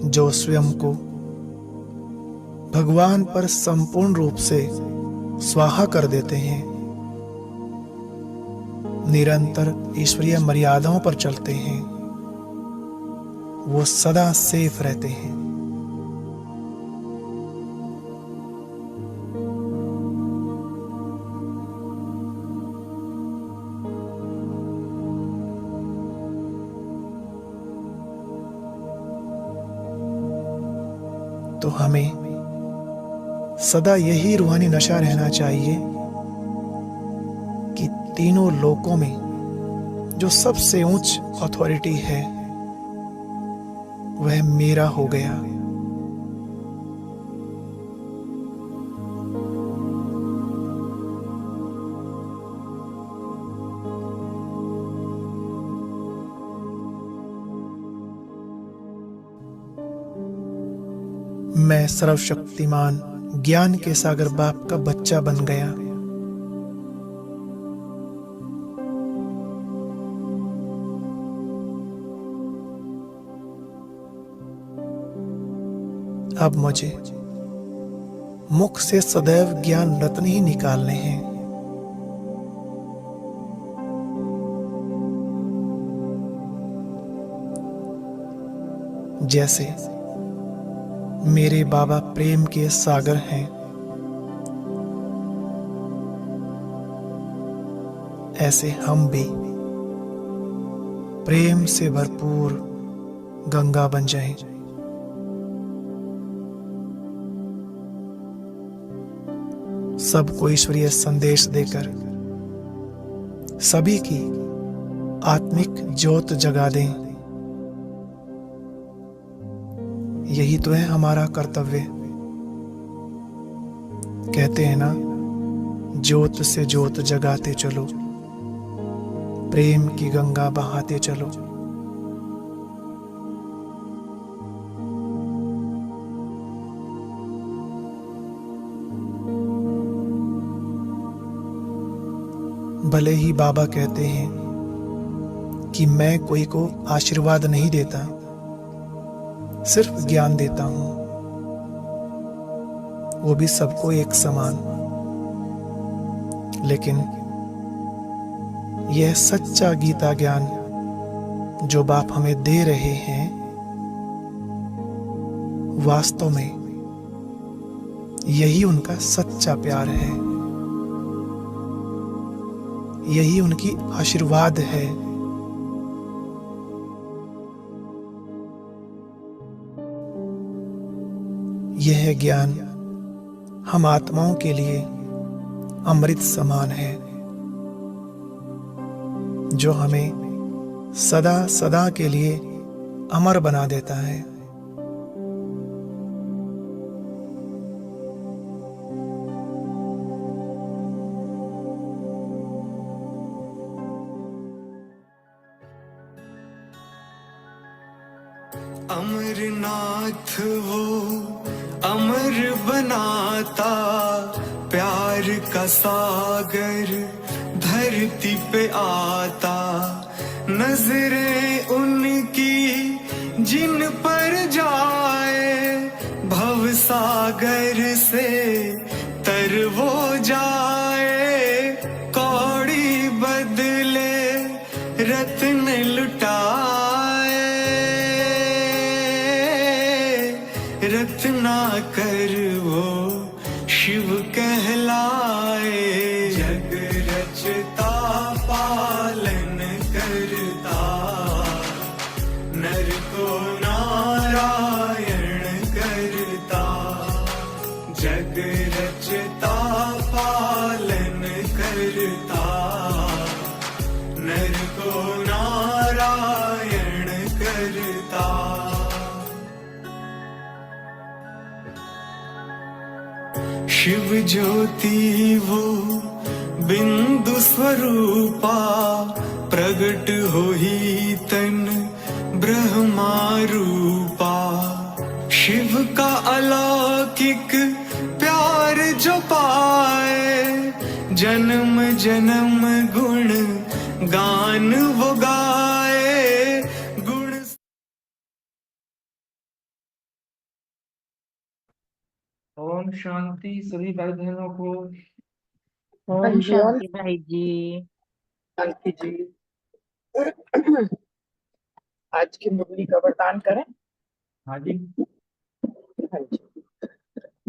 जो स्वयं को भगवान पर संपूर्ण रूप से स्वाहा कर देते हैं, निरंतर ईश्वरीय मर्यादाओं पर चलते हैं, वो सदा सेफ रहते हैं। तो हमें सदा यही रूहानी नशा रहना चाहिए कि तीनों लोकों में जो सबसे ऊंच अथॉरिटी है वह मेरा हो गया। मैं सर्वशक्तिमान ज्ञान के सागर बाप का बच्चा बन गया। अब मुझे मुख से सदैव ज्ञान रत्न ही निकालने हैं। जैसे मेरे बाबा प्रेम के सागर हैं, ऐसे हम भी प्रेम से भरपूर गंगा बन जाएं। सबको ईश्वरीय संदेश देकर सभी की आत्मिक ज्योत जगा दें। यही तो है हमारा कर्तव्य। कहते हैं ना, ज्योत से ज्योत जगाते चलो, प्रेम की गंगा बहाते चलो। भले ही बाबा कहते हैं कि मैं कोई को आशीर्वाद नहीं देता, सिर्फ ज्ञान देता हूं, वो भी सबको एक समान। लेकिन यह सच्चा गीता ज्ञान जो बाप हमें दे रहे हैं, वास्तव में यही उनका सच्चा प्यार है, यही उनकी आशीर्वाद है। यह ज्ञान हम आत्माओं के लिए अमृत समान है, जो हमें सदा सदा के लिए अमर बना देता है। अमरनाथ वो अमर बनाता, प्यार का सागर धरती पे आता। नजरें उनकी जिन पर जाए, भव सागर से तर वो जाए। कौड़ी बदले रत्न लुटाए, रत्ना कर वो शिव कहलाए। जग रचता पालन करता, नर को नारायण करता। जग रचता पालन करता, नर को नारायण करता। शिव ज्योति वो बिंदु स्वरूपा, प्रगट हो ही तन ब्रह्मा रूपा। शिव का अलौकिक प्यार जो पाए, जन्म जन्म गुण गान वो गाए। ओम शांति सभी भाई बहनों को। हाँ ओम जी, ओम शांति भाई जी। शांति जी। आज की मुरली का वरदान करें। हाँ जी। हाँ जी,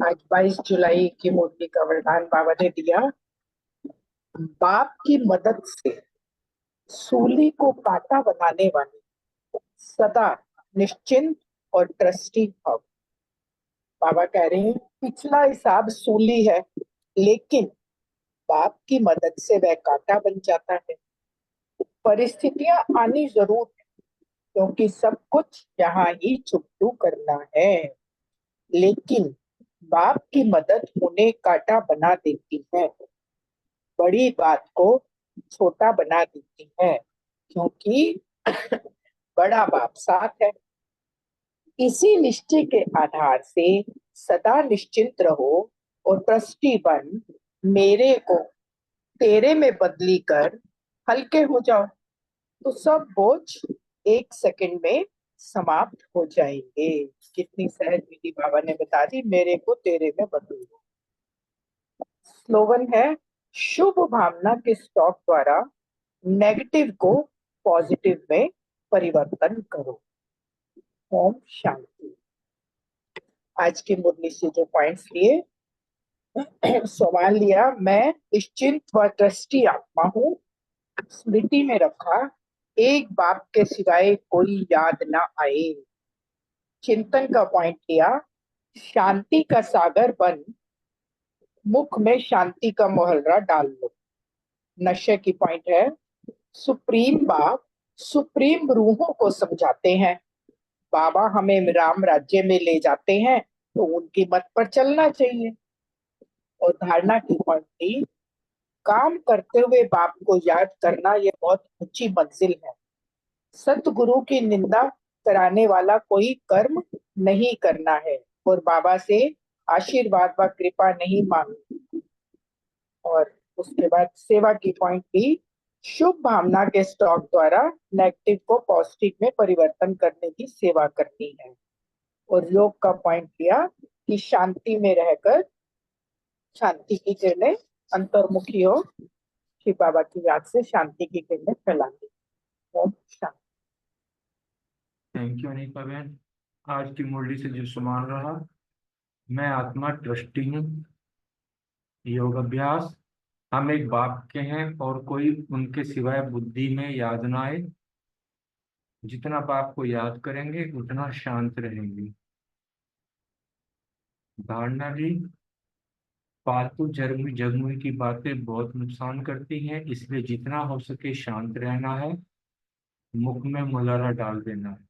आज 22 जुलाई की मुरली का वरदान बाबा ने दिया। बाप की मदद से सूली को कांटा बनाने वाले सदा निश्चिंत और ट्रस्टी भव। बाबा कह रहे हैं पिछला हिसाब सूली है, लेकिन बाप की मदद से वह कांटा बन जाता है। परिस्थितियां आनी जरूर है, क्योंकि सब कुछ यहाँ ही चुप्पू करना है, लेकिन बाप की मदद उन्हें कांटा बना देती है, बड़ी बात को छोटा बना देती है, क्योंकि बड़ा बाप साथ है। इसी निश्चय के आधार से सदा निश्चिंत रहो और ट्रस्टी बन मेरे को तेरे में बदली कर हल्के हो जाओ, तो सब बोझ एक सेकंड में समाप्त हो जाएंगे। कितनी सहज विधि बाबा ने बता दी, मेरे को तेरे में बदल दो। स्लोगन है शुभ भावना के स्टॉक द्वारा नेगेटिव को पॉजिटिव में परिवर्तन करो। ओम शांति। आज की मुरली से जो पॉइंट्स लिए, सवाल लिया, मैं निश्चिंत व ट्रस्टी आत्मा हूँ, स्मृति में रखा एक बाप के सिवाय कोई याद ना आए। चिंतन का पॉइंट लिया, शांति का सागर बन मुख में शांति का मोहल्ला डाल लो। नशे की पॉइंट है, सुप्रीम बाप सुप्रीम रूहों को समझाते हैं, बाबा हमें राम राज्य में ले जाते हैं तो उनकी मत पर चलना चाहिए। और धारणा की पॉइंट थी, काम करते हुए बाप को याद करना ये बहुत ऊंची मंजिल है। सतगुरु की निंदा कराने वाला कोई कर्म नहीं करना है और बाबा से आशीर्वाद व कृपा नहीं मांगनी। और उसके बाद सेवा की पॉइंट थी, शुभ भावना के स्टॉक द्वारा नेगेटिव को पॉजिटिव में परिवर्तन करने की सेवा करनी है। और योग का पॉइंट लिया कि शांति में रहकर शांति की किरणें अंतर्मुखी हो, शिव बाबा की याद से शांति की किरणें फैलानी। ओम शांति। थैंक यू अनिका बहन। आज की मुरली से जो समान रहा, मैं आत्मा ट्रस्टी हूँ। योग अभ्यास, हम एक बाप के हैं और कोई उनके सिवाय बुद्धि में याद ना आए। जितना बाप को याद करेंगे उतना शांत रहेंगे। धारणा भी, फालतू जगमुई की बातें बहुत नुकसान करती हैं, इसलिए जितना हो सके शांत रहना है, मुख में मुलारा डाल देना है।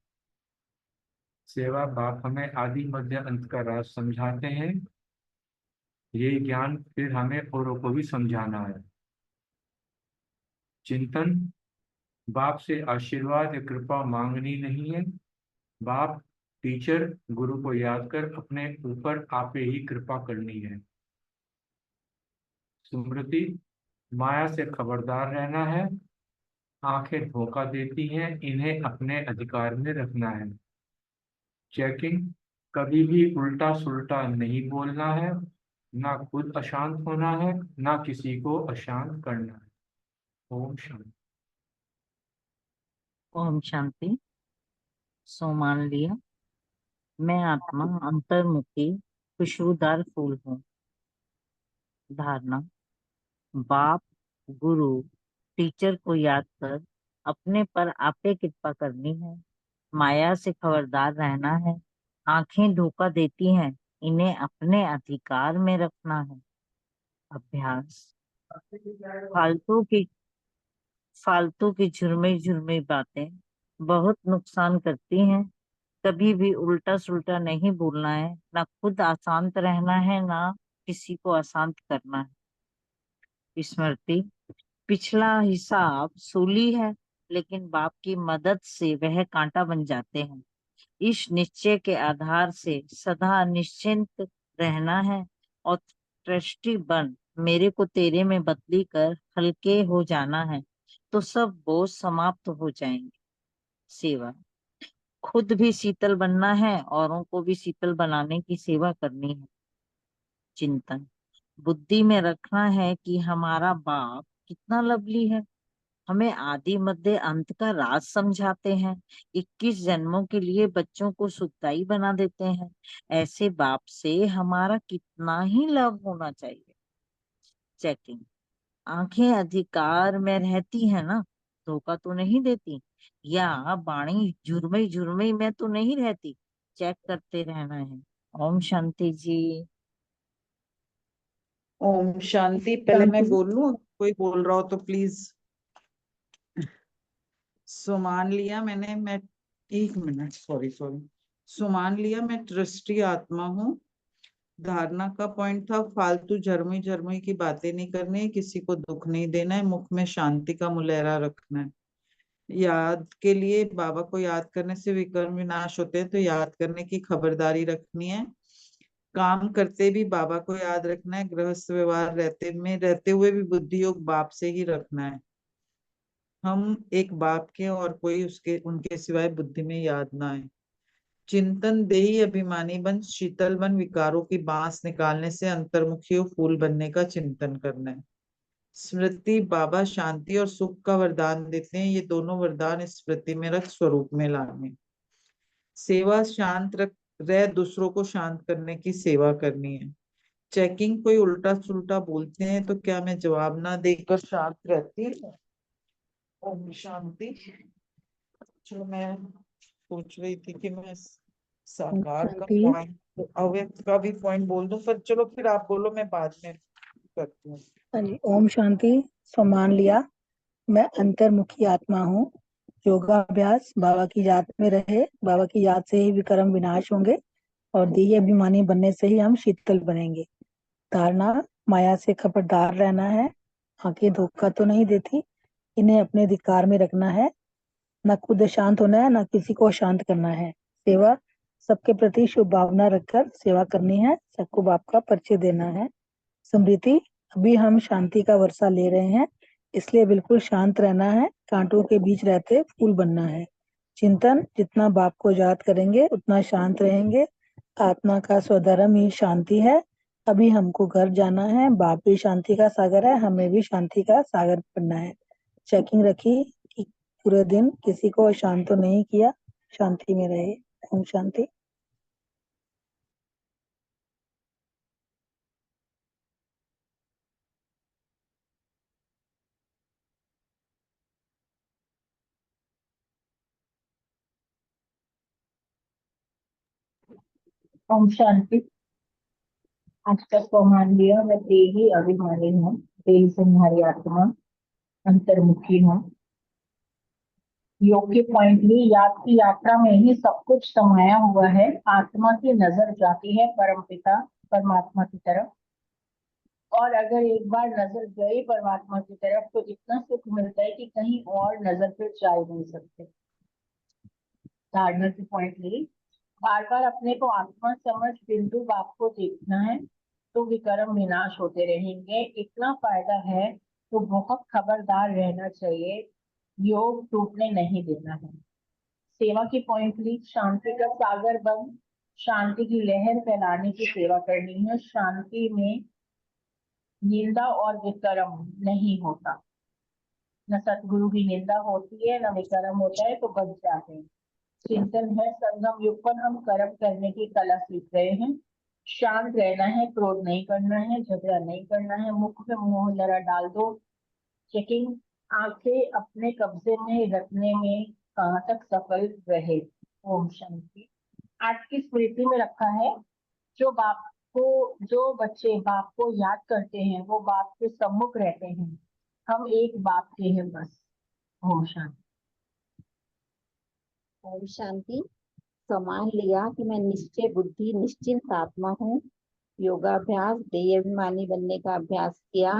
सेवा, बाप हमें आदि मध्य अंत का राज समझाते हैं, ये ज्ञान फिर हमें औरों को भी समझाना है। चिंतन, बाप से आशीर्वाद या कृपा मांगनी नहीं है, बाप टीचर गुरु को याद कर अपने ऊपर आपे ही कृपा करनी है। स्मृति, माया से खबरदार रहना है, आंखें धोखा देती हैं, इन्हें अपने अधिकार में रखना है। चेकिंग, कभी भी उल्टा सुल्टा नहीं बोलना है, ना खुद अशांत होना है, ना किसी को अशांत करना है। ओम शांति। ओम शांति। सो मान लिया, मैं आत्मा अंतर्मुखी खुशबूदार फूल हूँ। धारणा, बाप गुरु टीचर को याद कर अपने पर आपे कृपा करनी है, माया से खबरदार रहना है, आंखें धोखा देती हैं, इन्हें अपने अधिकार में रखना है। अभ्यास, फालतू की झुरमी झुरमी बातें बहुत नुकसान करती हैं। कभी भी उल्टा सुल्टा नहीं बोलना है, ना खुद अशांत रहना है, ना किसी को अशांत करना है। स्मृति, पिछला हिसाब सूली है, लेकिन बाप की मदद से वह कांटा बन जाते हैं। इस निश्चय के आधार से सदा निश्चिंत रहना है और ट्रस्टी बन मेरे को तेरे में बदली कर हल्के हो जाना है, तो सब बोझ समाप्त हो जाएंगे। सेवा, खुद भी शीतल बनना है, औरों को भी शीतल बनाने की सेवा करनी है। चिंतन बुद्धि में रखना है कि हमारा बाप कितना लवली है, हमें आदि मध्य अंत का राज समझाते हैं, 21 जन्मों के लिए बच्चों को सुखदाई बना देते हैं। ऐसे बाप से हमारा कितना ही लव होना चाहिए। चेकिंग आंखें अधिकार में रहती है ना, धोखा तो नहीं देती, या वाणी झुरमई झुरमई में तो नहीं रहती, चेक करते रहना है। ओम शांति जी। ओम शांति। पहले मैं बोल लूं, कोई बोल रहा हो तो प्लीज। सुमान लिया मैंने, मैं 1 मिनट, सॉरी। सुमान लिया, मैं ट्रस्टी आत्मा हूँ। धारणा का पॉइंट था फालतू झरमुई झरमुई की बातें नहीं करनी है, किसी को दुख नहीं देना है, मुख में शांति का मुलहरा रखना है। याद के लिए बाबा को याद करने से विकर्म विनाश होते हैं, तो याद करने की खबरदारी रखनी है। काम करते भी बाबा को याद रखना है, गृहस्थ व्यवहार रहते हुए भी बुद्धि योग बाप से ही रखना है। हम एक बाप के और कोई उसके उनके सिवाय बुद्धि में याद ना आए। चिंतन देही अभिमानी बन शीतल बन विकारों की बांस निकालने से अंतर्मुखी फूल बनने का चिंतन करना है। स्मृति बाबा शांति और सुख का वरदान देते हैं, ये दोनों वरदान स्मृति में रख स्वरूप में लाने। सेवा शांत रह दूसरों को शांत करने की सेवा करनी है। चेकिंग कोई उल्टा सुल्टा बोलते हैं तो क्या मैं जवाब ना देकर शांत रहती हूँ? ओम शांति। चलो, मैं सोच रही थी कि मैं साकार का शांति। पॉइंट, अव्यक्त का भी पॉइंट बोल दूं, पर चलो फिर आप बोलो, मैं बाद में करती हूँ। हाँ जी, ओम शांति। सम्मान लिया, मैं अंतर्मुखी आत्मा हूँ। योगाभ्यास बाबा की याद में रहे, बाबा की याद से ही विकर्म विनाश होंगे और देही अभिमानी बनने से ही हम शीतल बनेंगे। धारणा माया से खबरदार रहना है, आंखें धोखा तो नहीं देती, इन्हें अपने अधिकार में रखना है, न खुद शांत होना है न किसी को शांत करना है। सेवा सबके प्रति शुभ भावना रखकर सेवा करनी है, सबको बाप का परिचय देना है। स्मृति अभी हम शांति का वर्षा ले रहे हैं, इसलिए बिल्कुल शांत रहना है, कांटों के बीच रहते फूल बनना है। चिंतन जितना बाप को याद करेंगे उतना शांत रहेंगे, आत्मा का स्वधर्म ही शांति है। अभी हमको घर जाना है, बाप भी शांति का सागर है, हमें भी शांति का सागर बनना है। चेकिंग रखी कि पूरे दिन किसी को अशांत तो नहीं किया, शांति में रहे। ओम शांति। ओम शांति। आज का सम्मान लिया, मैं देही अभिमानी हूँ, देही से हमारी आत्मा अंतर्मुखी हूँ। योग के पॉइंट लिए याद की यात्रा में ही सब कुछ समाया हुआ है, आत्मा की नजर जाती है परमपिता परमात्मा की तरफ, और अगर एक बार नजर गई परमात्मा की तरफ तो इतना सुख मिलता है कि कहीं और नजर फिर जा ही नहीं सकते। धारणा के पॉइंट लिए बार बार अपने को आत्मा समझ बिंदु बाप को देखना है, तो विकर्म विनाश होते रहेंगे। इतना फायदा है तो बहुत खबरदार रहना चाहिए, योग टूटने नहीं देना है। सेवा की पॉइंट ली शांति का सागर बन शांति की लहर फैलाने की सेवा करनी है। शांति में निंदा और विकर्म नहीं होता, न सतगुरु की निंदा होती है न विकर्म होता है, तो बच जाते हैं। चिंतन है संगम युग पर हम कर्म करने की कला सीख रहे हैं। शांत रहना है, क्रोध नहीं करना है, झगड़ा नहीं करना है, मुख में मोह लरा डाल दो। चेकिंग आंखें अपने कब्जे में रखने में कहाँ तक सफल रहे। ओम शांति। आज की स्मृति में रखा है, जो बच्चे बाप को याद करते हैं वो बाप के सम्मुख रहते हैं, हम एक बाप के हैं बस। ओम शांति। ओम शांति। सम्मान लिया कि मैं निश्चय बुद्धि निश्चिंत आत्मा हूँ। योगाभ्यास देह अभिमानी बनने का अभ्यास किया।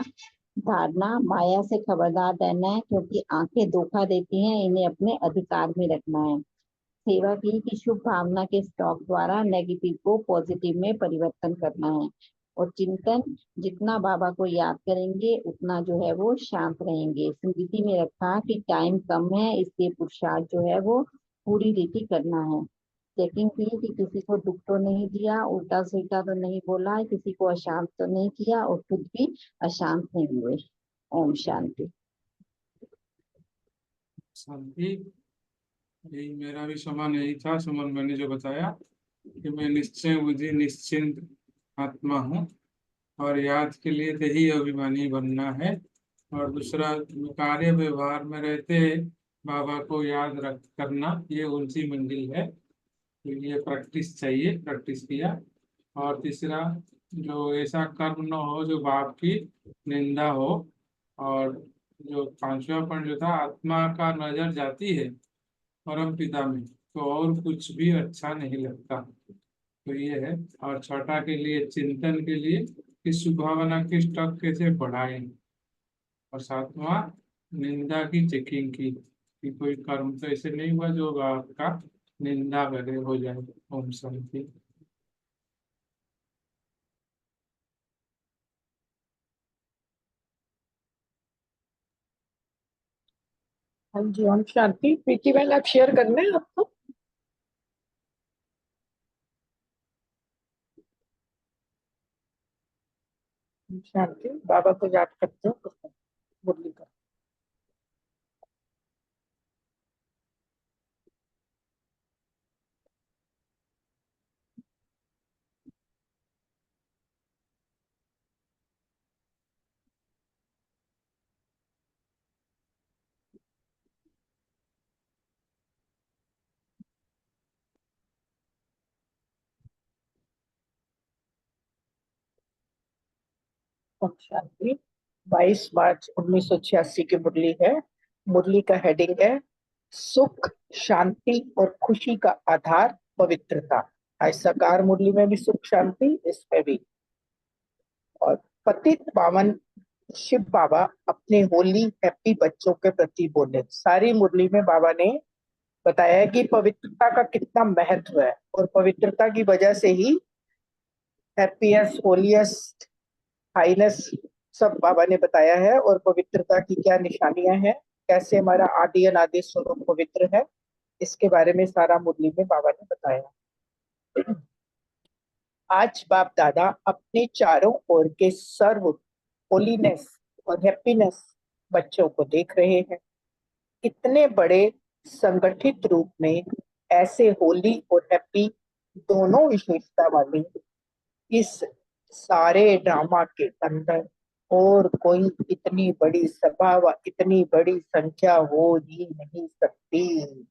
धारणा माया से खबरदार रहना है, क्योंकि आंखें धोखा देती हैं, इन्हें अपने अधिकार में रखना है। सेवा की कि शुभ भावना के स्टॉक द्वारा नेगेटिव को पॉजिटिव में परिवर्तन करना है। और चिंतन जितना बाबा को याद करेंगे उतना जो है वो शांत रहेंगे। स्मृति में रखा कि टाइम कम है, इसलिए पुरुषार्थ जो है वो पूरी रीति करना है। चेकिंग की कि किसी को दुख तो नहीं दिया, उल्टा सीधा तो नहीं बोला है, किसी को अशांत तो नहीं किया और खुद भी अशांत नहीं हुए। ओम शांति। शांति। यही मेरा भी समान यही था। सुमन मैंने जो बताया कि मैं निश्चय बुद्धि निश्चिंत आत्मा हूँ और याद के लिए यही अभिमानी बनना है। और दूसरा, कार्य व्यवहार में रहते बाबा को याद रख करना, ये उनकी मंजिल है। तो ये प्रैक्टिस चाहिए, प्रैक्टिस किया। और तीसरा, जो ऐसा कर्म न हो जो बाप की निंदा हो। और जो पांचवा पॉइंट जो था, आत्मा का नजर जाती है परम पिता में तो और कुछ भी अच्छा नहीं लगता। तो ये है। और छठा के लिए चिंतन के लिए कि सुभावना की स्टॉक कैसे बढ़ाएं। और सातवां, निंदा की चेकिंग की कि कोई कर्म तो ऐसे नहीं हुआ जो आपका निंदा करे हो जाए। ओम शांति। हाँ जी, ओम शांति। प्रीति बहन, आप शेयर करना है आपको? ओम शांति। बाबा को याद करते हो तो मुरली का। ओम शांति। 22 मार्च 1986 की मुरली है। मुरली का हेडिंग है सुख, शांति और खुशी का आधार पवित्रता। आज साकार मुरली में भी सुख शांति, इसमें भी। और पतित पावन शिव बाबा अपने होली हैप्पी बच्चों के प्रति बोले। सारी मुरली में बाबा ने बताया है कि पवित्रता का कितना महत्व है और पवित्रता की वजह से ही हैप्पीएस्ट, होलीएस्ट, हाईनेस सब बाबा ने बताया है। और पवित्रता की क्या निशानियां हैं, कैसे हमारा आदि अनादि स्वरूप पवित्र है, इसके बारे में सारा मुरली में बाबा ने बताया। आज बाप दादा अपने चारों ओर के सर्व होलीनेस और हैप्पीनेस बच्चों को देख रहे हैं। इतने बड़े संगठित रूप में ऐसे होली और हैप्पी दोनों विशेषता वाली इस सारे ड्रामा के अंदर और कोई इतनी बड़ी सभा व इतनी बड़ी संख्या हो ही नहीं सकती।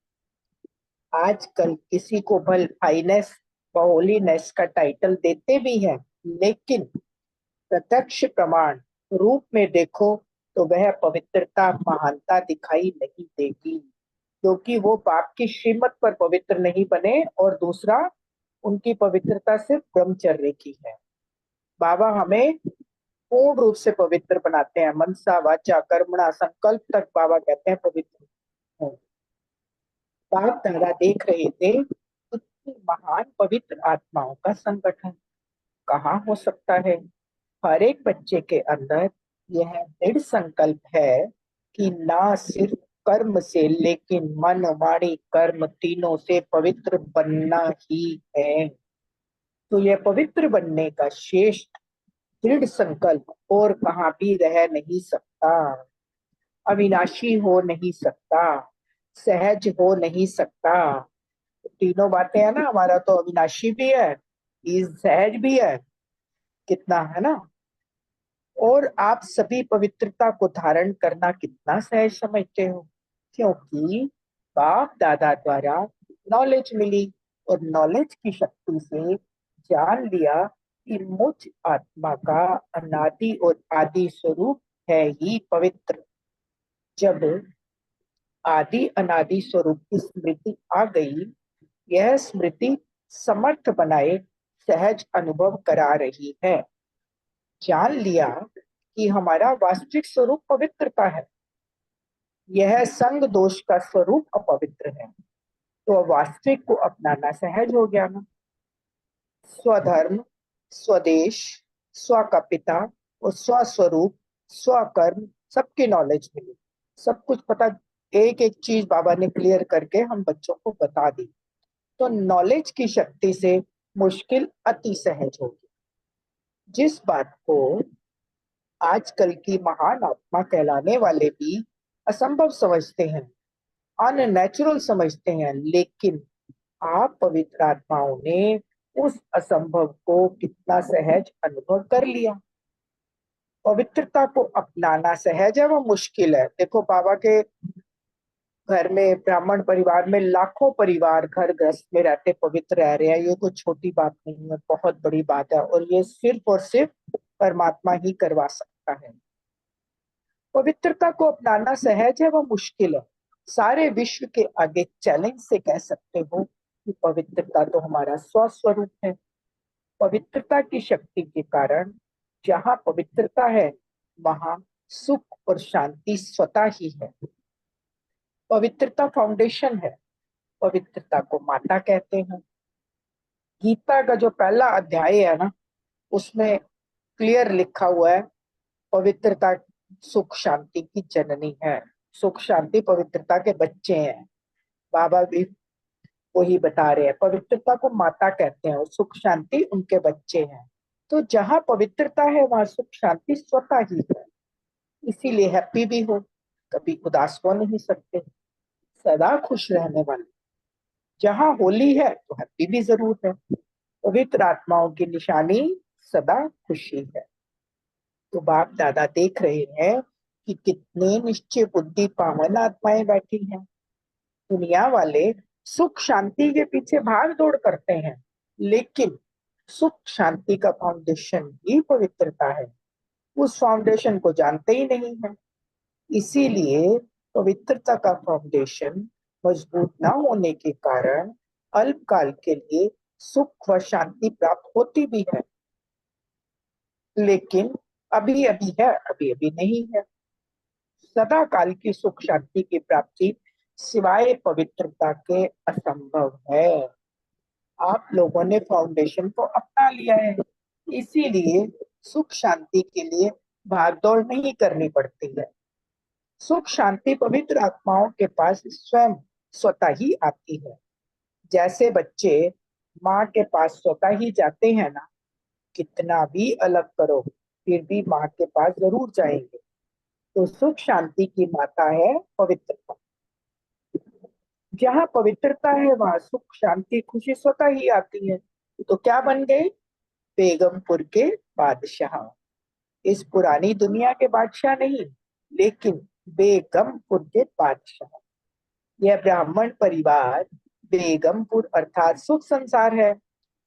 आजकल किसी को भल हाईनेस व होलीनेस का टाइटल देते भी हैं, लेकिन प्रत्यक्ष प्रमाण रूप में देखो तो वह पवित्रता, महानता दिखाई नहीं देगी, क्योंकि वो बाप की श्रीमत पर पवित्र नहीं बने। और दूसरा, उनकी पवित्रता सिर्फ ब्रह्मचर्य की है। बाबा हमें पूर्ण रूप से पवित्र बनाते हैं, मनसा वाचा कर्मणा संकल्प तक बाबा कहते हैं पवित्र हो। बाप दादा देख रहे थे इतनी महान पवित्र आत्माओं का संगठन कहाँ हो सकता है। हर एक बच्चे के अंदर यह दृढ़ संकल्प है कि ना सिर्फ कर्म से, लेकिन मन वाणी कर्म तीनों से पवित्र बनना ही है। तो यह पवित्र बनने का श्रेष्ठ दृढ़ संकल्प और कहाँ भी रह नहीं सकता, अविनाशी हो नहीं सकता, सहज हो नहीं सकता। तीनों बातें है ना, हमारा तो अविनाशी भी है, सहज भी है, कितना है ना। और आप सभी पवित्रता को धारण करना कितना सहज समझते हो, क्योंकि बाप दादा द्वारा नॉलेज मिली और नॉलेज की शक्ति से जान लिया कि मुझ आत्मा का अनादि और आदि स्वरूप है ही पवित्र। जब आदि अनादि स्वरूप की स्मृति आ गई, यह स्मृति समर्थ बनाए सहज अनुभव करा रही है। जान लिया कि हमारा वास्तविक स्वरूप पवित्रता है, यह संग दोष का स्वरूप अपवित्र है। तो वास्तविक को अपनाना सहज हो गया ना। स्वधर्म, स्वदेश, स्व का पिता और स्वस्वरूप, स्वकर्म, सबकी नॉलेज मिली, सब कुछ पता। एक एक चीज बाबा ने क्लियर करके हम बच्चों को बता दी। तो नॉलेज की शक्ति से मुश्किल अति सहज होगी। जिस बात को आजकल की महान आत्मा कहलाने वाले भी असंभव समझते हैं, अननेचुरल समझते हैं, लेकिन आप पवित्र आत्माओं ने उस असंभव को कितना सहज अनुभव कर लिया। पवित्रता को अपनाना सहज है, वो मुश्किल है। देखो बाबा के घर में, ब्राह्मण परिवार में लाखों परिवार घर गृहस्थ में रहते, पवित्र रह रहे हैं। ये कोई छोटी बात नहीं है, बहुत बड़ी बात है, और ये सिर्फ और सिर्फ परमात्मा ही करवा सकता है। पवित्रता को अपनाना सहज है, वह मुश्किल है। सारे विश्व के आगे चैलेंज से कह सकते हो कि पवित्रता तो हमारा स्वस्वरूप है। पवित्रता की शक्ति के कारण जहाँ पवित्रता है वहां सुख और शांति स्वतः ही है। पवित्रता फाउंडेशन है। पवित्रता को माता कहते हैं। गीता का जो पहला अध्याय है ना, उसमें क्लियर लिखा हुआ है पवित्रता सुख शांति की जननी है। सुख शांति पवित्रता के बच्चे हैं। बाबा भी वही बता रहे हैं, पवित्रता को माता कहते हैं और सुख शांति उनके बच्चे हैं। तो जहाँ पवित्रता है वहां सुख शांति स्वतः ही है। इसीलिए हैप्पी भी हो, कभी उदास हो नहीं सकते, सदा खुश रहने वाले। जहाँ होली है तो हैप्पी भी जरूर है। पवित्र आत्माओं की निशानी सदा खुशी है। तो बाप दादा देख रहे हैं कि कितने निश्चय बुद्धि पावन आत्माएं बैठी हैं। दुनिया वाले सुख शांति के पीछे भाग दौड़ करते हैं, लेकिन सुख शांति का फाउंडेशन ही पवित्रता है। उस फाउंडेशन को जानते ही नहीं है। इसीलिए पवित्रता का फाउंडेशन मजबूत न होने के कारण अल्पकाल के लिए सुख व शांति प्राप्त होती भी है, लेकिन अभी अभी है, अभी अभी नहीं है। सदा काल की सुख शांति की प्राप्ति सिवाय पवित्रता के असंभव है। आप लोगों ने फाउंडेशन को अपना लिया है, इसीलिए सुख शांति के लिए भागदौड़ नहीं करनी पड़ती है। सुख शांति पवित्र आत्माओं के पास स्वयं स्वतः ही आती है। जैसे बच्चे माँ के पास स्वतः ही जाते हैं ना, कितना भी अलग करो फिर भी माँ के पास जरूर जाएंगे। तो सुख शांति की माता है पवित्रता। जहाँ पवित्रता है वहां सुख शांति खुशी स्वतः ही आती है। तो क्या बन गए? बेगमपुर के बादशाह। इस पुरानी दुनिया के बादशाह नहीं, लेकिन बेगमपुर के बादशाह। यह ब्राह्मण परिवार बेगमपुर अर्थात सुख संसार है।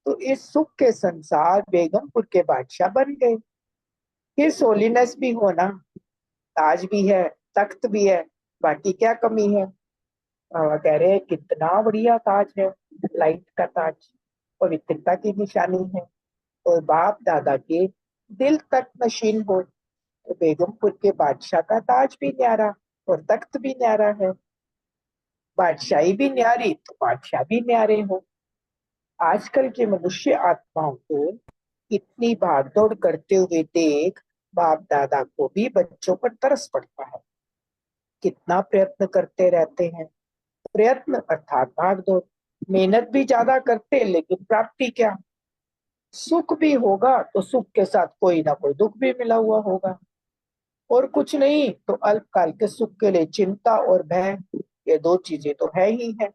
तो इस सुख के संसार बेगमपुर के बादशाह बन गए। हिज होलीनेस भी होना, ताज भी है, तख्त भी है, बाकी क्या कमी है? कह रहे हैं कितना बढ़िया ताज है, लाइट का ताज, पवित्रता की निशानी है। और बाप दादा के दिल तक नशीन हो तो बेगमपुर के बादशाह का ताज भी न्यारा और तख्त भी न्यारा है। बादशाही भी न्यारी तो बादशाह भी न्यारे हो। आजकल के मनुष्य आत्माओं को इतनी भागदौड़ करते हुए देख बाप दादा को भी बच्चों पर तरस पड़ता है। कितना प्रयत्न करते रहते हैं। प्रयत्न अर्थात भागदौड़, मेहनत भी ज्यादा करते, लेकिन प्राप्ति क्या? सुख भी होगा तो सुख के साथ कोई ना कोई दुख भी मिला हुआ होगा, और कुछ नहीं तो अल्पकाल के सुख के लिए चिंता और भय, ये दो चीजें तो है ही है।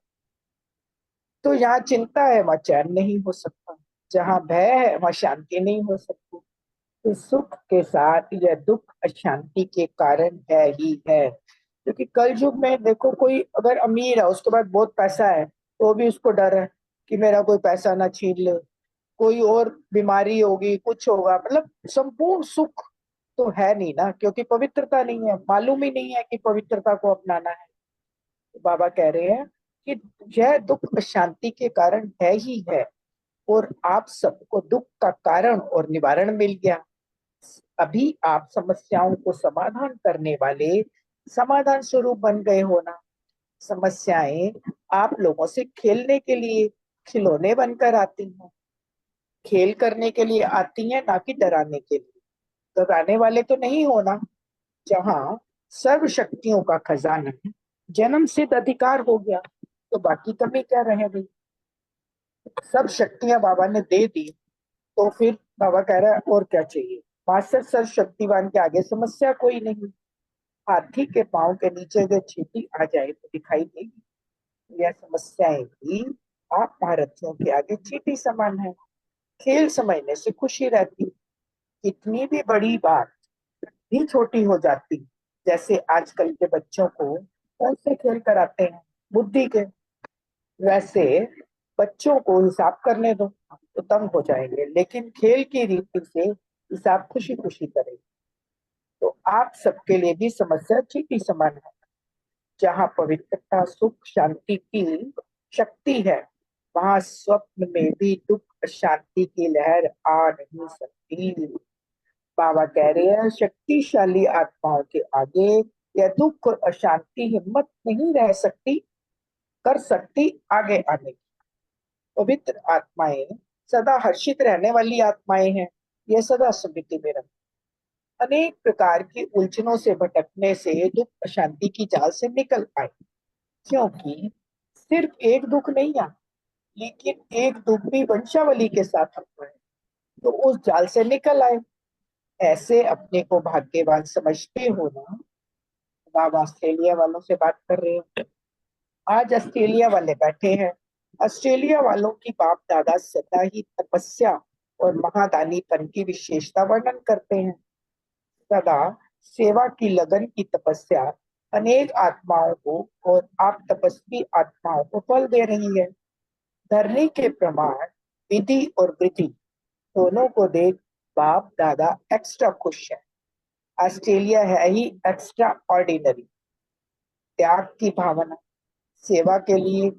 तो यहाँ चिंता है वहां चैन नहीं हो सकता, जहाँ भय है वहां शांति नहीं हो सकती। तो सुख के साथ यह दुख अशांति के कारण है ही है। क्योंकि कल युग में देखो, कोई अगर अमीर है उसके पास बहुत पैसा है तो भी उसको डर है कि मेरा कोई पैसा ना छीन ले, कोई और बीमारी होगी, कुछ होगा। मतलब संपूर्ण सुख तो है नहीं ना, क्योंकि पवित्रता नहीं है, मालूम ही नहीं है कि पवित्रता को अपनाना है। तो बाबा कह रहे हैं कि यह दुख अशांति के कारण है ही है, और आप सबको दुख का कारण और निवारण मिल गया। अभी आप समस्याओं को समाधान करने वाले समाधान स्वरूप बन गए हो ना। समस्याएं आप लोगों से खेलने के लिए खिलौने बनकर आती हैं, खेल करने के लिए आती हैं, ना कि डराने के लिए। डराने वाले तो नहीं होना। जहाँ सर्व शक्तियों का खजाना जन्म सिद्ध अधिकार हो गया तो बाकी कमी क्या रह गई? सब शक्तियां बाबा ने दे दी, तो फिर बाबा कह रहा है और क्या चाहिए। 62 शक्तिवान के आगे समस्या कोई नहीं। हाथी के पांव के नीचे अगर चींटी आ जाए तो दिखाई देगी। यह समस्याएं भी आप भारतीयों के आगे चींटी समान है। खेल समझने से खुशी रहती। कितनी भी बड़ी बात भी छोटी हो जाती, जैसे आजकल के बच्चों को कौन से खेल कराते हैं, बुद्धि के, वैसे बच्चों को हिसाब करने दो तो तंग हो जाएंगे, लेकिन खेल की रीति से हिसाब खुशी खुशी करेंगे। तो आप सबके लिए भी समस्या चींटी समान है। जहाँ पवित्रता, सुख, शांति की शक्ति है, वहां स्वप्न में भी दुख, शांति की लहर आ नहीं सकती। बाबा कह रहे हैं शक्तिशाली आत्माओं के आगे यह दुख और अशांति हिम्मत नहीं रह सकती, कर सकती आगे आने की। पवित्र आत्माएं सदा हर्षित रहने वाली आत्माएं हैं। यह सदा स्मृति में रखें। अनेक प्रकार की उलझनों से भटकने से दुख अशांति की जाल से निकल आए, क्योंकि सिर्फ एक दुख नहीं आता, लेकिन एक दुख भी वंशावली के साथ आता है, तो उस जाल से निकल आए। ऐसे अपने को भाग्यवान समझते हो ना। बाबा ऑस्ट्रेलिया वालों से बात कर रहे हैं। आज ऑस्ट्रेलिया वाले बैठे हैं। ऑस्ट्रेलिया वालों की बाप दादा सदा ही तपस्या और महादानीपन की विशेषता वर्णन करते हैं। सदा सेवा की लगन की तपस्या अनेक आत्माओं को और आप तपस्वी आत्माओं को फल दे रही है। धरनी के प्रमाण, विधि और वृद्धि दोनों को देख बाप दादा एक्स्ट्रा खुश है। ऑस्ट्रेलिया है ही एक्स्ट्रा ऑर्डिनरी। त्याग की भावना सेवा के लिए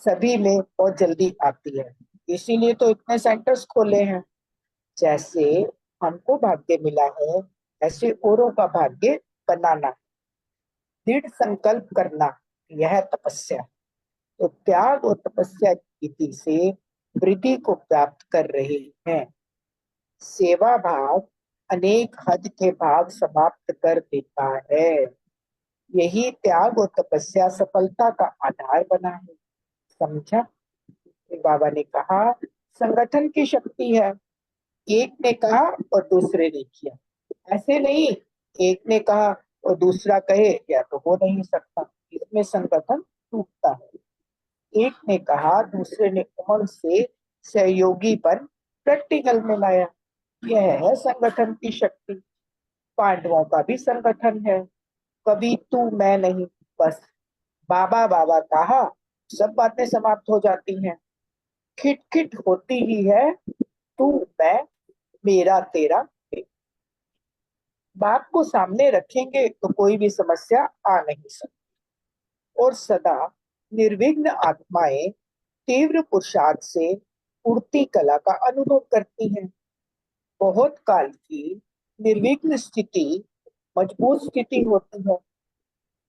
सभी में बहुत जल्दी आती है, इसीलिए तो इतने सेंटर्स खोले हैं। जैसे हमको भाग्य मिला है, ऐसे औरों का भाग्य बनाना, दृढ़ संकल्प करना, यह तपस्या। तो त्याग और तपस्या की विधि से वृद्धि को प्राप्त कर रहे हैं। सेवा भाव अनेक हद के भाव समाप्त कर देता है। यही त्याग और तपस्या सफलता का आधार बना है। समझा? बाबा ने कहा संगठन की शक्ति है। एक ने कहा और दूसरे ने किया, ऐसे नहीं एक ने कहा और दूसरा कहे या तो हो नहीं सकता, इसमें संगठन टूटता है। एक ने कहा, दूसरे ने उमंग से सहयोगी पर प्रैक्टिकल में लाया, यह है संगठन की शक्ति। पांडवों का भी संगठन है, कभी तू मैं नहीं, बस बाबा बाबा कहा सब बातें समाप्त हो जाती हैं। खिटखिट होती ही है तू मैं, मेरा तेरा। बाप को सामने रखेंगे तो कोई भी समस्या आ नहीं सकती। और सदा निर्विघ्न आत्माएं तीव्र पुरुषार्थ से उड़ती कला का अनुभव करती हैं। बहुत काल की निर्विघ्न स्थिति मजबूत स्थिति होती है।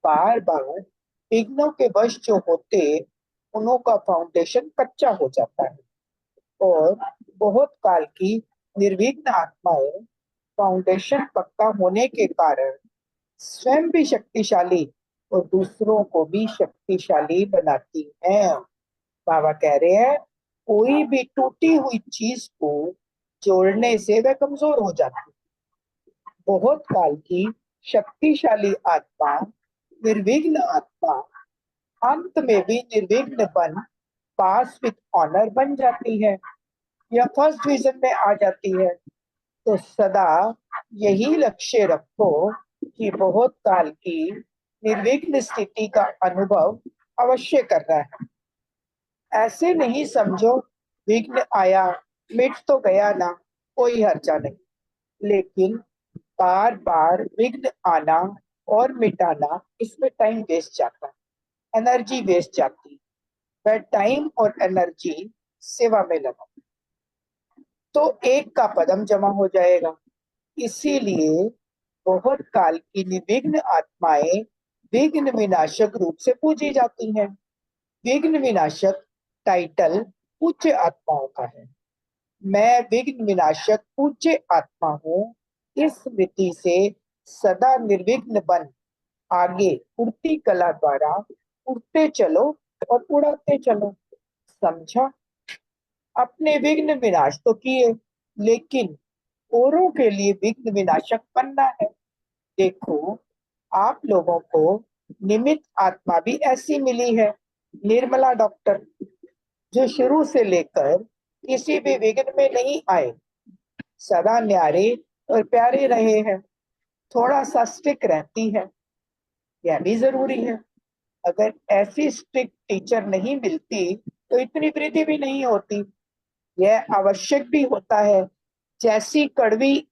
बार बार विघ्नों के वश जो होते, उनों का फाउंडेशन कच्चा हो जाता है। और बहुत काल की निर्विघ्न आत्माएं फाउंडेशन पक्का होने के कारण स्वयं भी शक्तिशाली और दूसरों को भी शक्तिशाली बनाती हैं। बाबा कह रहे हैं कोई भी टूटी हुई चीज को जोड़ने से वह कमजोर हो जाती है। बहुत काल की शक्तिशाली आत्मा, निर्विघ्न आत्मा, अंत में भी निर्विघ्न बन पास विद ऑनर बन जाती है या फर्स्ट डिवीजन में आ जाती है। तो सदा यही लक्ष्य रखो कि बहुत काल की निर्विघ्न स्थिति का अनुभव अवश्य करना है। ऐसे नहीं समझो विघ्न आया मिट तो गया ना, कोई हर्जा नहीं, लेकिन बार बार विघ्न आना और मिटाना, इसमें टाइम वेस्ट जाता है, एनर्जी वेस्ट जाती है। वह टाइम और एनर्जी सेवा में लगा तो एक का पदम जमा हो जाएगा। इसीलिए बहुत काल की निर्विघ्न आत्माएं विघ्न विनाशक रूप से पूजी जाती हैं। विघ्न विनाशक टाइटल पूज्य आत्माओं का है। मैं विघ्न विनाशक पूज्य आत्मा हूँ। इस स्मृति से सदा निर्विघ्न बन आगे उड़ती कला द्वारा उड़ते चलो और उड़ाते चलो। समझा? अपने विघ्न विनाश तो किए, लेकिन औरों के लिए विघ्न विनाशक बनना है। देखो, आप लोगों को निमित्त आत्मा भी ऐसी मिली है, निर्मला डॉक्टर, जो शुरू से लेकर किसी भी विघ्न में नहीं आए, सदा न्यारे और प्यारे रहे हैं। थोड़ा सा स्टिक रहती है, यह भी जरूरी है। अगर ऐसी स्ट्रिक्ट टीचर नहीं मिलती तो इतनी वृद्धि भी नहीं होती। यह आवश्यक भी होता है। जैसी कड़वी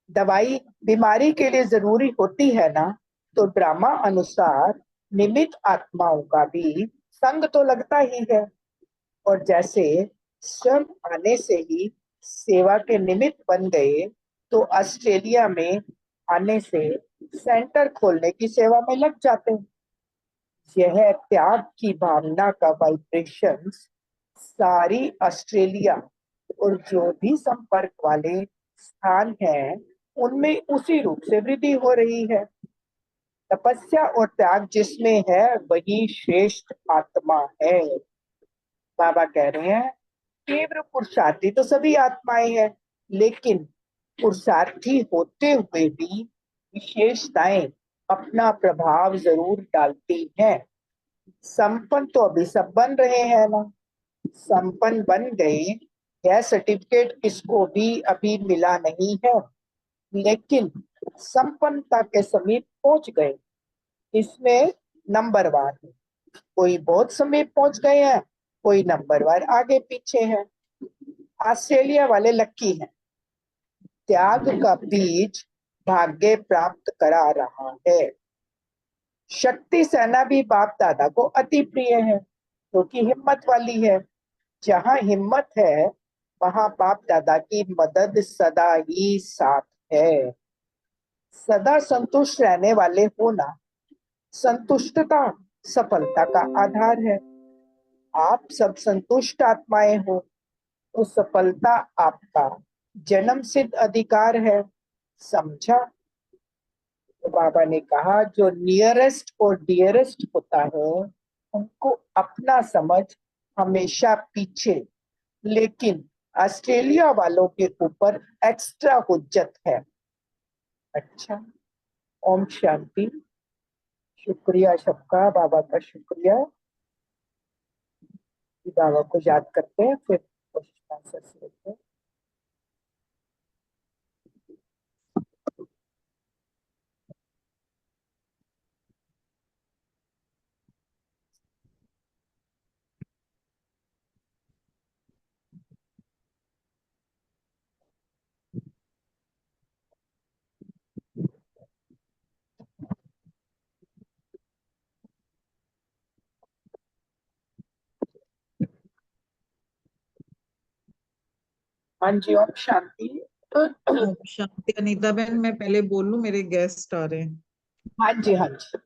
दवाई बीमारी के लिए जरूरी होती है ना, तो ड्रामा अनुसार निमित्त आत्माओं का भी संग तो लगता ही है। और जैसे श्रम आने से ही सेवा के निमित्त बन गए, तो ऑस्ट्रेलिया में आने से सेंटर खोलने की सेवा में लग जाते हैं। यह त्याग की भावना का वाइब्रेशन सारी ऑस्ट्रेलिया और जो भी संपर्क वाले स्थान हैं, उनमें उसी रूप से वृद्धि हो रही है। तपस्या और त्याग जिसमें है, वही श्रेष्ठ आत्मा है। बाबा कह रहे हैं, तीव्र पुरुषार्थी तो सभी आत्माएं हैं, लेकिन पुरुषार्थी होते हुए भी विशेषताएं अपना प्रभाव जरूर डालती हैं। संपन्न तो अभी सब बन रहे हैं ना, संपन्न बन गए, यह सर्टिफिकेट किसको भी अभी मिला नहीं है, लेकिन संपन्नता के समीप पहुंच गए। इसमें नंबरवार है, कोई बहुत समीप पहुंच गए हैं, कोई नंबरवार आगे पीछे है। ऑस्ट्रेलिया वाले लक्की हैं, त्याग का बीज भाग्य प्राप्त करा रहा है। शक्ति सेना भी बाप दादा को अति प्रिय है, क्योंकि हिम्मत वाली है। जहां हिम्मत है, वहां बाप दादा की मदद सदा ही साथ है। सदा संतुष्ट रहने वाले होना, संतुष्टता सफलता का आधार है। आप सब संतुष्ट आत्माएं हो, तो सफलता आपका जन्म सिद्ध अधिकार है। समझा? तो बाबा ने कहा, जो नियरेस्ट और डियरेस्ट होता है, उनको अपना समझ हमेशा पीछे, लेकिन ऑस्ट्रेलिया वालों के ऊपर एक्स्ट्रा हुज्जत है। अच्छा, ओम शांति। शुक्रिया सबका, बाबा का शुक्रिया। बाबा को याद करते हैं, फिर क्वेश्चन आंसर लेते हैं। हाँ जी, ओम शांति। ओम शांति। अनीता बहन, मैं पहले बोल लूं, मेरे गेस्ट आ रहे हैं। हाँ जी, हाँ जी।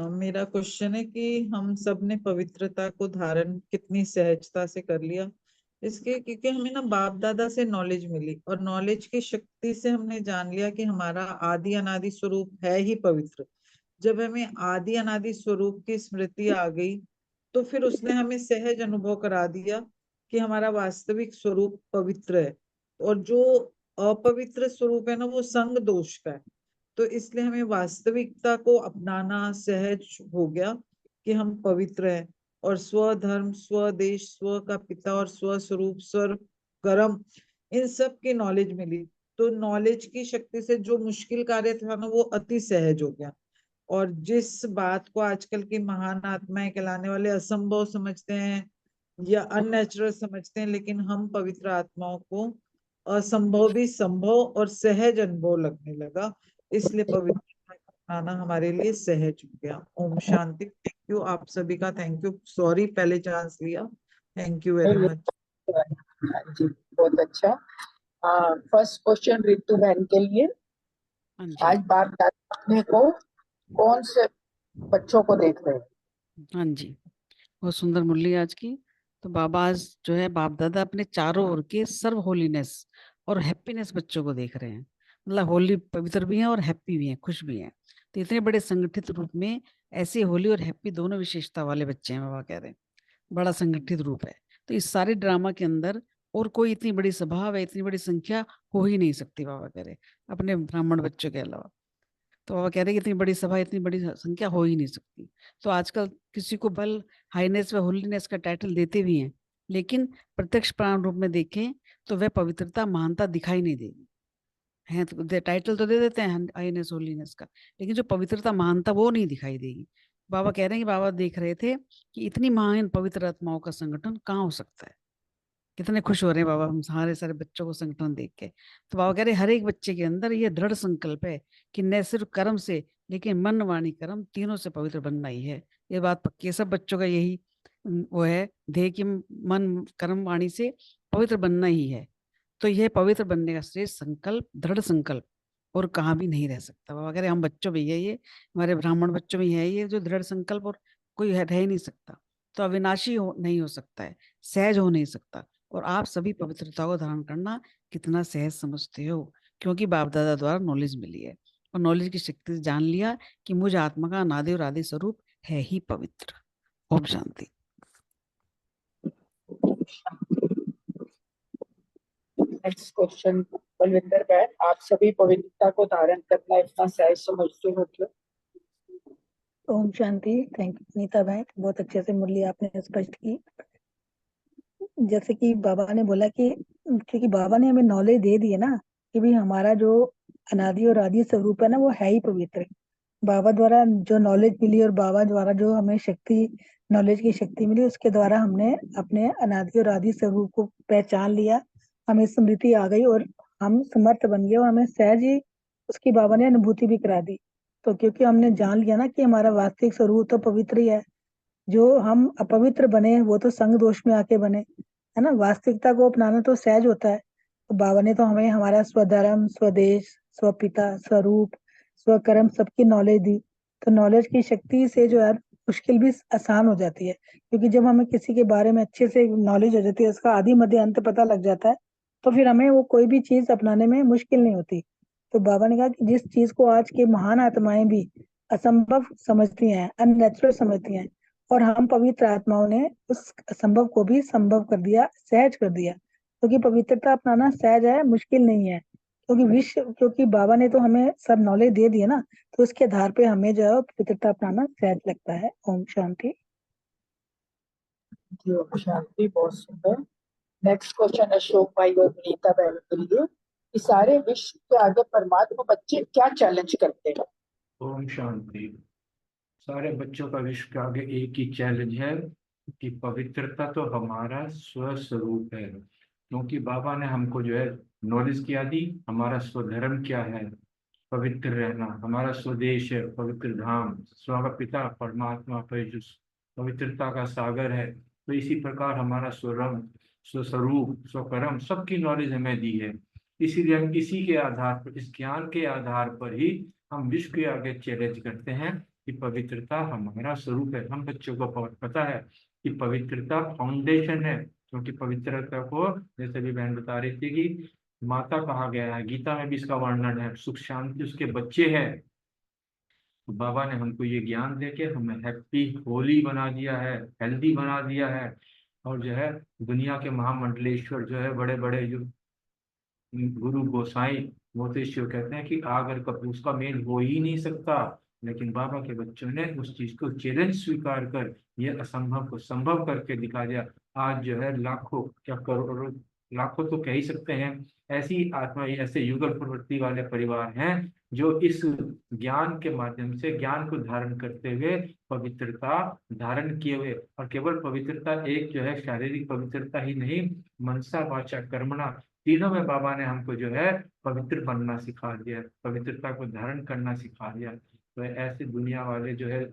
मेरा क्वेश्चन है कि हम सब ने पवित्रता को धारण कितनी सहजता से कर लिया। इसके क्योंकि हमें ना बाप दादा से नॉलेज मिली, और नॉलेज की शक्ति से हमने जान लिया कि हमारा आदि अनादि स्वरूप है ही पवित्र। जब हमें आदि अनादि स्वरूप की स्मृति आ गई, तो फिर उसने हमें सहज अनुभव करा दिया कि हमारा वास्तविक स्वरूप पवित्र है, और जो अपवित्र स्वरूप है ना, वो संग दोष का है। तो इसलिए हमें वास्तविकता को अपनाना सहज हो गया कि हम पवित्र हैं, और स्वधर्म, स्वदेश, स्व का पिता और स्व स्वरूप, स्व कर्म, इन सब की नॉलेज मिली। तो नॉलेज की शक्ति से जो मुश्किल कार्य था ना, वो अति सहज हो गया। और जिस बात को आजकल की महान आत्माएं कहलाने वाले असंभव समझते हैं या अननेचुरल समझते हैं, लेकिन हम पवित्र आत्माओं को असंभव भी संभव और सहज अनुभव लगने लगा। इसलिए पवित्रता अपनाना हमारे लिए सहज हो गया। ओम शांति। थैंक यू आप सभी का, थैंक यू। सॉरी पहले चांस लिया, थैंक यू वेरी मच। हाँ जी, बहुत अच्छा। फर्स्ट क्वेश्चन रितु बहन के लिए। हाँ जी, आज बाप दादा अपने को कौन से बच्चों को देख रहे हैं? हाँ जी, बहुत सुंदर मुरली आज की। तो बाबा आज जो है बाप दादा अपने चारों ओर के सर्व होलीनेस और हैप्पीनेस बच्चों को देख रहे हैं। मतलब होली पवित्र भी हैं और हैप्पी भी हैं, खुश भी हैं। तो इतने बड़े संगठित रूप में ऐसे होली और हैप्पी दोनों विशेषता वाले बच्चे हैं, बाबा कह रहे हैं, बड़ा संगठित रूप है। तो इस सारे ड्रामा के अंदर और कोई इतनी बड़ी सभा व इतनी बड़ी संख्या हो ही नहीं सकती, बाबा कह रहे, अपने ब्राह्मण बच्चों के अलावा। तो बाबा कह रहे कि इतनी बड़ी सभा, इतनी बड़ी संख्या हो ही नहीं सकती। तो आजकल किसी को बल हाईनेस व होलीनेस का टाइटल देते भी हैं, लेकिन प्रत्यक्ष प्राण रूप में देखें तो वह पवित्रता, महानता दिखाई नहीं देगी। है तो टाइटल तो दे देते हैं हाईनेस होलीनेस का, लेकिन जो पवित्रता, महानता वो नहीं दिखाई देगी। बाबा कह रहे हैं कि बाबा देख रहे थे कि इतनी महान पवित्र आत्माओं का संगठन कहाँ हो सकता है। कितने खुश हो रहे हैं बाबा हम सारे सारे बच्चों को संगठन देख के। तो बाबा कह रहे हर एक बच्चे के अंदर ये दृढ़ संकल्प है कि न सिर्फ कर्म से, लेकिन मन, वाणी, कर्म तीनों से पवित्र बनना ही है। ये बात पक्की है, सब बच्चों का यही वो है ध्येय कि मन, कर्म, वाणी से पवित्र बनना ही है। तो यह पवित्र बनने का श्रेष्ठ संकल्प, दृढ़ संकल्प और कहाँ भी नहीं रह सकता। बाबा कह रहे हम बच्चों में है ये, हमारे ब्राह्मण बच्चों में है ये जो दृढ़ संकल्प, और कोई रह ही नहीं सकता। तो अविनाशी नहीं हो सकता है, सहज हो नहीं सकता। और आप सभी पवित्रता को धारण करना कितना सहज समझते हो, क्योंकि बाप दादा द्वारा नॉलेज मिली है और नॉलेज की शक्ति से जान लिया कि मुझ आत्मा का अनादि और आदि स्वरूप है ही पवित्र। ओम शांति। नेक्स्ट क्वेश्चन, बलविंदर बहन, आप सभी पवित्रता को धारण करना इतना सहज समझते हो क्यों? ओम शांति। थैंक यू नीता बहन, बहुत अच्छे से मुरली आपने स्पष्ट की। जैसे कि बाबा ने बोला कि क्योंकि बाबा ने हमें नॉलेज दे दी है ना कि भी हमारा जो अनादि और आदि स्वरूप है ना वो है ही पवित्र। बाबा द्वारा जो नॉलेज मिली और बाबा द्वारा जो हमें शक्ति, नॉलेज की शक्ति मिली, उसके द्वारा हमने अपने अनादि और आदि स्वरूप को पहचान लिया, हमें स्मृति आ गई और हम समर्थ बन गए और हमें सहज ही उसकी बाबा ने अनुभूति भी करा दी। तो क्योंकि हमने जान लिया ना कि हमारा वास्तविक स्वरूप तो पवित्र ही है, जो हम अपवित्र बने वो तो संग दोष में आके बने, है ना। वास्तविकता को अपनाना तो सहज होता है। तो बाबा ने तो हमें हमारा स्वधर्म, स्वदेश, स्वपिता, स्वरूप, स्वकर्म सबकी नॉलेज दी। तो नॉलेज की शक्ति से जो है मुश्किल भी आसान हो जाती है, क्योंकि जब हमें किसी के बारे में अच्छे से नॉलेज हो जाती है, उसका आदि मध्य अंत पता लग जाता है, तो फिर हमें वो कोई भी चीज अपनाने में मुश्किल नहीं होती। तो बाबा ने कहा कि जिस चीज को आज के महान आत्माएं भी असंभव समझती हैं, अननेचुरल समझती हैं, और हम पवित्र आत्माओं ने उस असंभव को भी संभव कर दिया, सहज कर दिया। क्योंकि पवित्रता अपनाना सहज है, मुश्किल नहीं है। क्योंकि बाबा ने तो हमें सब नॉलेज दे दी है ना, तो उसके आधार पे हमें जो है पवित्रता अपनाना सहज लगता है। ओम शांति। जी ओम शांति, बहुत सुंदर। नेक्स्ट क्वेश्चन अशोक भाई और नीता बहन के लिए, कि सारे विश्व के आगे परमात्मा बच्चे क्या चैलेंज करते हैं? ओम शांति। सारे बच्चों का विश्व के आगे एक ही चैलेंज है कि पवित्रता तो हमारा स्वस्वरूप है, क्योंकि बाबा ने हमको जो है नॉलेज क्या दी, हमारा स्वधर्म क्या है, पवित्र रहना, हमारा स्वदेश है पवित्र धाम, स्व का पिता परमात्मा पवित्रता का सागर है। तो इसी प्रकार हमारा स्वरम, स्वस्वरूप, स्वकर्म सबकी नॉलेज हमें दी है। इसीलिए हम इसी के आधार पर, इस ज्ञान के आधार पर ही हम विश्व के आगे चैलेंज करते हैं कि पवित्रता हमारा स्वरूप है। हम बच्चों को पता है कि पवित्रता फाउंडेशन है, क्योंकि पवित्रता को जैसे भी बहन बता रही थी कि माता कहा गया है, गीता में भी इसका वर्णन है, सुख शांति उसके बच्चे हैं। तो बाबा ने हमको ये ज्ञान देके हमें हैप्पी होली बना दिया है, हेल्दी बना दिया है। और जो है दुनिया के महामंडलेश्वर जो है, बड़े बड़े जो गुरु गोसाई मोतेश्वर कहते हैं कि आग और कपूर उसका मेल हो ही नहीं सकता, लेकिन बाबा के बच्चों ने उस चीज को चैलेंज स्वीकार कर ये असंभव को संभव करके दिखा दिया। आज जो है लाखों, क्या करोड़ों, लाखों तो कह ही सकते हैं, ऐसी आत्मा, ऐसे युगल प्रवृत्ति वाले परिवार हैं जो इस ज्ञान के माध्यम से, ज्ञान को धारण करते हुए पवित्रता धारण किए हुए, और केवल पवित्रता एक जो है शारीरिक पवित्रता ही नहीं, मनसा वाचा कर्मणा तीनों में बाबा ने हमको जो है पवित्र बनना सिखा दिया, पवित्रता को धारण करना सिखा दिया। तो ऐसे दुनिया वाले जो है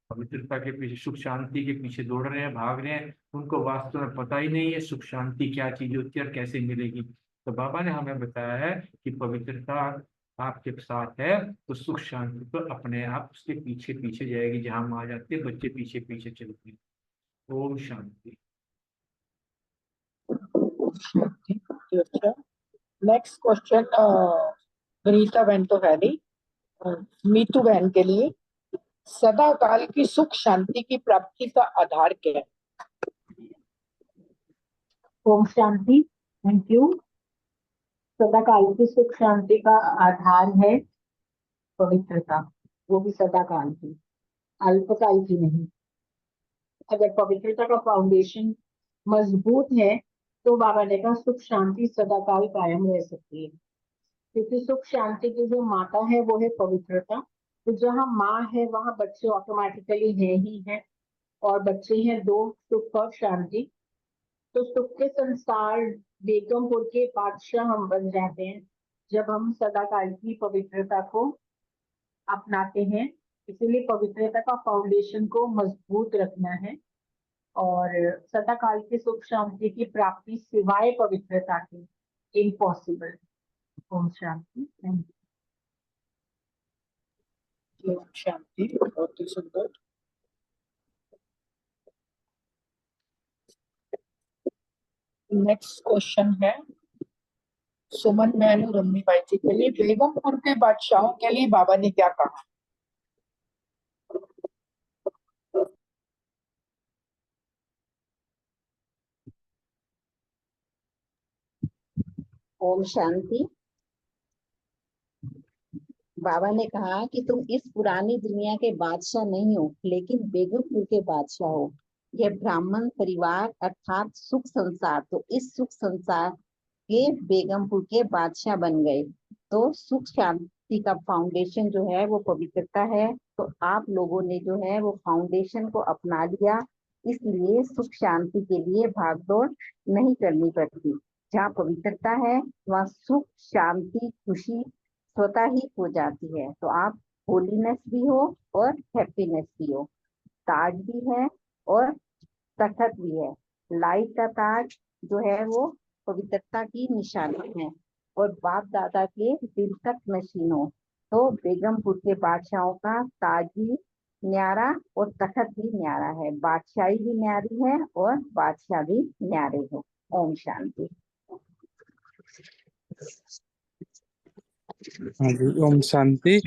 पवित्रता के पीछे, सुख शांति के पीछे दौड़ रहे हैं, भाग रहे हैं, उनको वास्तव में पता ही नहीं है सुख शांति क्या चीज होती है और कैसे मिलेगी। तो बाबा ने हमें बताया है कि पवित्रता आपके साथ है तो सुख शांति तो अपने आप उसके पीछे पीछे जाएगी, जहां हम आ जाते हैं बच्चे पीछे पीछे चलते हैं। ओम शांति। अच्छा, नेक्स्ट क्वेश्चन, गीता बहन तो है नहीं, मीतू बहन के लिए, सदा काल की सुख शांति की प्राप्ति का आधार क्या है? ओम शांति। Thank you. सदा काल की सुख शांति का आधार है पवित्रता, वो भी सदा काल की, अल्पकाल की नहीं। अगर पवित्रता का फाउंडेशन मजबूत है तो बाबा ने कहा सुख शांति सदा काल कायम रह सकती है, क्योंकि सुख शांति की जो माता है वो है पवित्रता। तो जहाँ माँ है वहाँ बच्चे ऑटोमेटिकली है ही है, और बच्चे हैं दो, सुख और शांति। तो सुख के संसार बेगमपुर के बादशाह हम बन जाते हैं जब हम सदा काल की पवित्रता को अपनाते हैं। इसीलिए पवित्रता का फाउंडेशन को मजबूत रखना है, और सदा काल की सुख शांति की प्राप्ति सिवाय पवित्रता के impossible. Om Shanti. Thank you. Om Shanti. बहुत ही सुंदर। नेक्स्ट क्वेश्चन है सुमन बहन और रम्मी बाई जी के लिए, बेगमपुर के बादशाहों के लिए बाबा ने क्या कहा? ओम शांति। बाबा ने कहा कि तुम इस पुरानी दुनिया के बादशाह नहीं हो, लेकिन बेगमपुर के बादशाह हो। यह ब्राह्मण परिवार अर्थात सुख संसार, तो इस सुख संसार के बेगमपुर के बादशाह बन गए। तो सुख शांति का फाउंडेशन जो है वो पवित्रता है। तो आप लोगों ने जो है वो फाउंडेशन को अपना लिया, इसलिए सुख शांति के लिए भागदौड़ नहीं करनी पड़ती। जहाँ पवित्रता है वहाँ सुख शांति खुशी स्वतः ही हो जाती है। तो आप होलीनेस भी हो और हैप्पीनेस भी हो। ताज भी है और तखत भी है। लाइट का ताज जो है वो पवित्रता की निशानी है, और बाप दादा के दिल तक नशीन हो। तो बेगमपुर के बादशाहों का ताज भी न्यारा और तखत भी न्यारा है। बादशाही भी न्यारी है और बादशाह भी न्यारे हो। ओम शांति। हाँ जी, ओम शांति।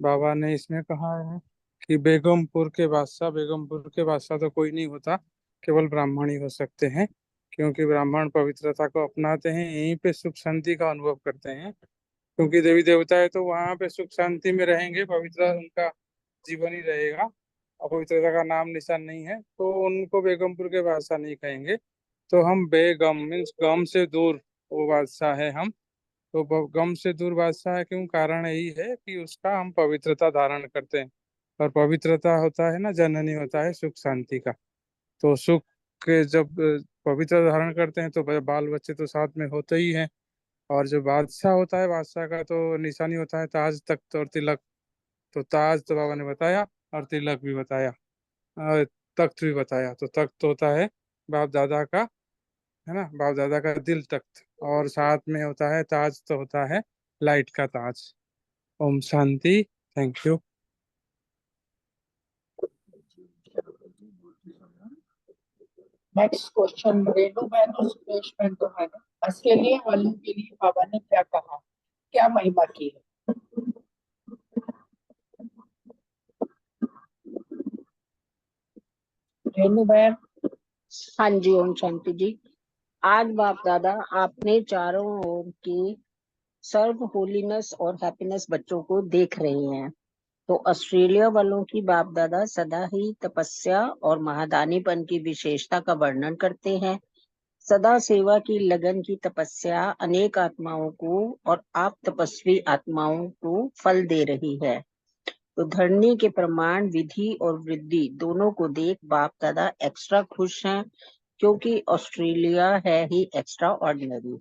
बाबा ने इसमें कहा है कि बेगमपुर के बादशाह तो कोई नहीं होता, केवल ब्राह्मण ही हो सकते हैं, क्योंकि ब्राह्मण पवित्रता को अपनाते हैं, यहीं पे सुख शांति का अनुभव करते हैं। क्योंकि देवी देवता है तो वहां पे सुख शांति में रहेंगे, पवित्र उनका जीवन ही रहेगा। अपवित्रता का नाम निशान नहीं है, तो उनको बेगमपुर के बादशाह नहीं कहेंगे। तो हम बेगम मीन्स गम से दूर वो बादशाह है हम। तो गम से दूर बादशाह है, क्यों? कारण यही है कि उसका हम पवित्रता धारण करते हैं, और पवित्रता होता है ना, जननी होता है सुख शांति का। तो सुख के जब पवित्र धारण करते हैं तो बाल बच्चे तो साथ में होते ही हैं। और जो बादशाह होता है, बादशाह का तो निशानी होता है ताज तख्त और तिलक। तो ताज तो बाबा ने बताया, और तिलक भी बताया, और तख्त भी बताया। तो तख्त होता है बाप दादा का, है ना, बाप दादा का दिल तख्त, और साथ में होता है ताज, तो होता है लाइट का ताज। Om Shanti. Thank you. Next question Renu बहन और सुरेश बहन तो है ना, ऑस्ट्रेलिया वालों के लिए बाबा ने क्या कहा, क्या महिमा की है? रेणु बहन। हाँ जी। ओम शांति जी। आज बाप दादा आपने चारों ओर की सर्व होलीनेस और हैप्पीनेस बच्चों को देख रहे हैं। तो ऑस्ट्रेलिया वालों की बाप दादा सदा ही तपस्या और महादानीपन की विशेषता का वर्णन करते हैं। सदा सेवा की लगन की तपस्या अनेक आत्माओं को और आप तपस्वी आत्माओं को फल दे रही है। तो धरनी के प्रमाण विधि और वृद्धि दोनों को देख बाप दादा एक्स्ट्रा खुश हैं, क्योंकि ऑस्ट्रेलिया है ही एक्स्ट्रा ऑर्डिनरी।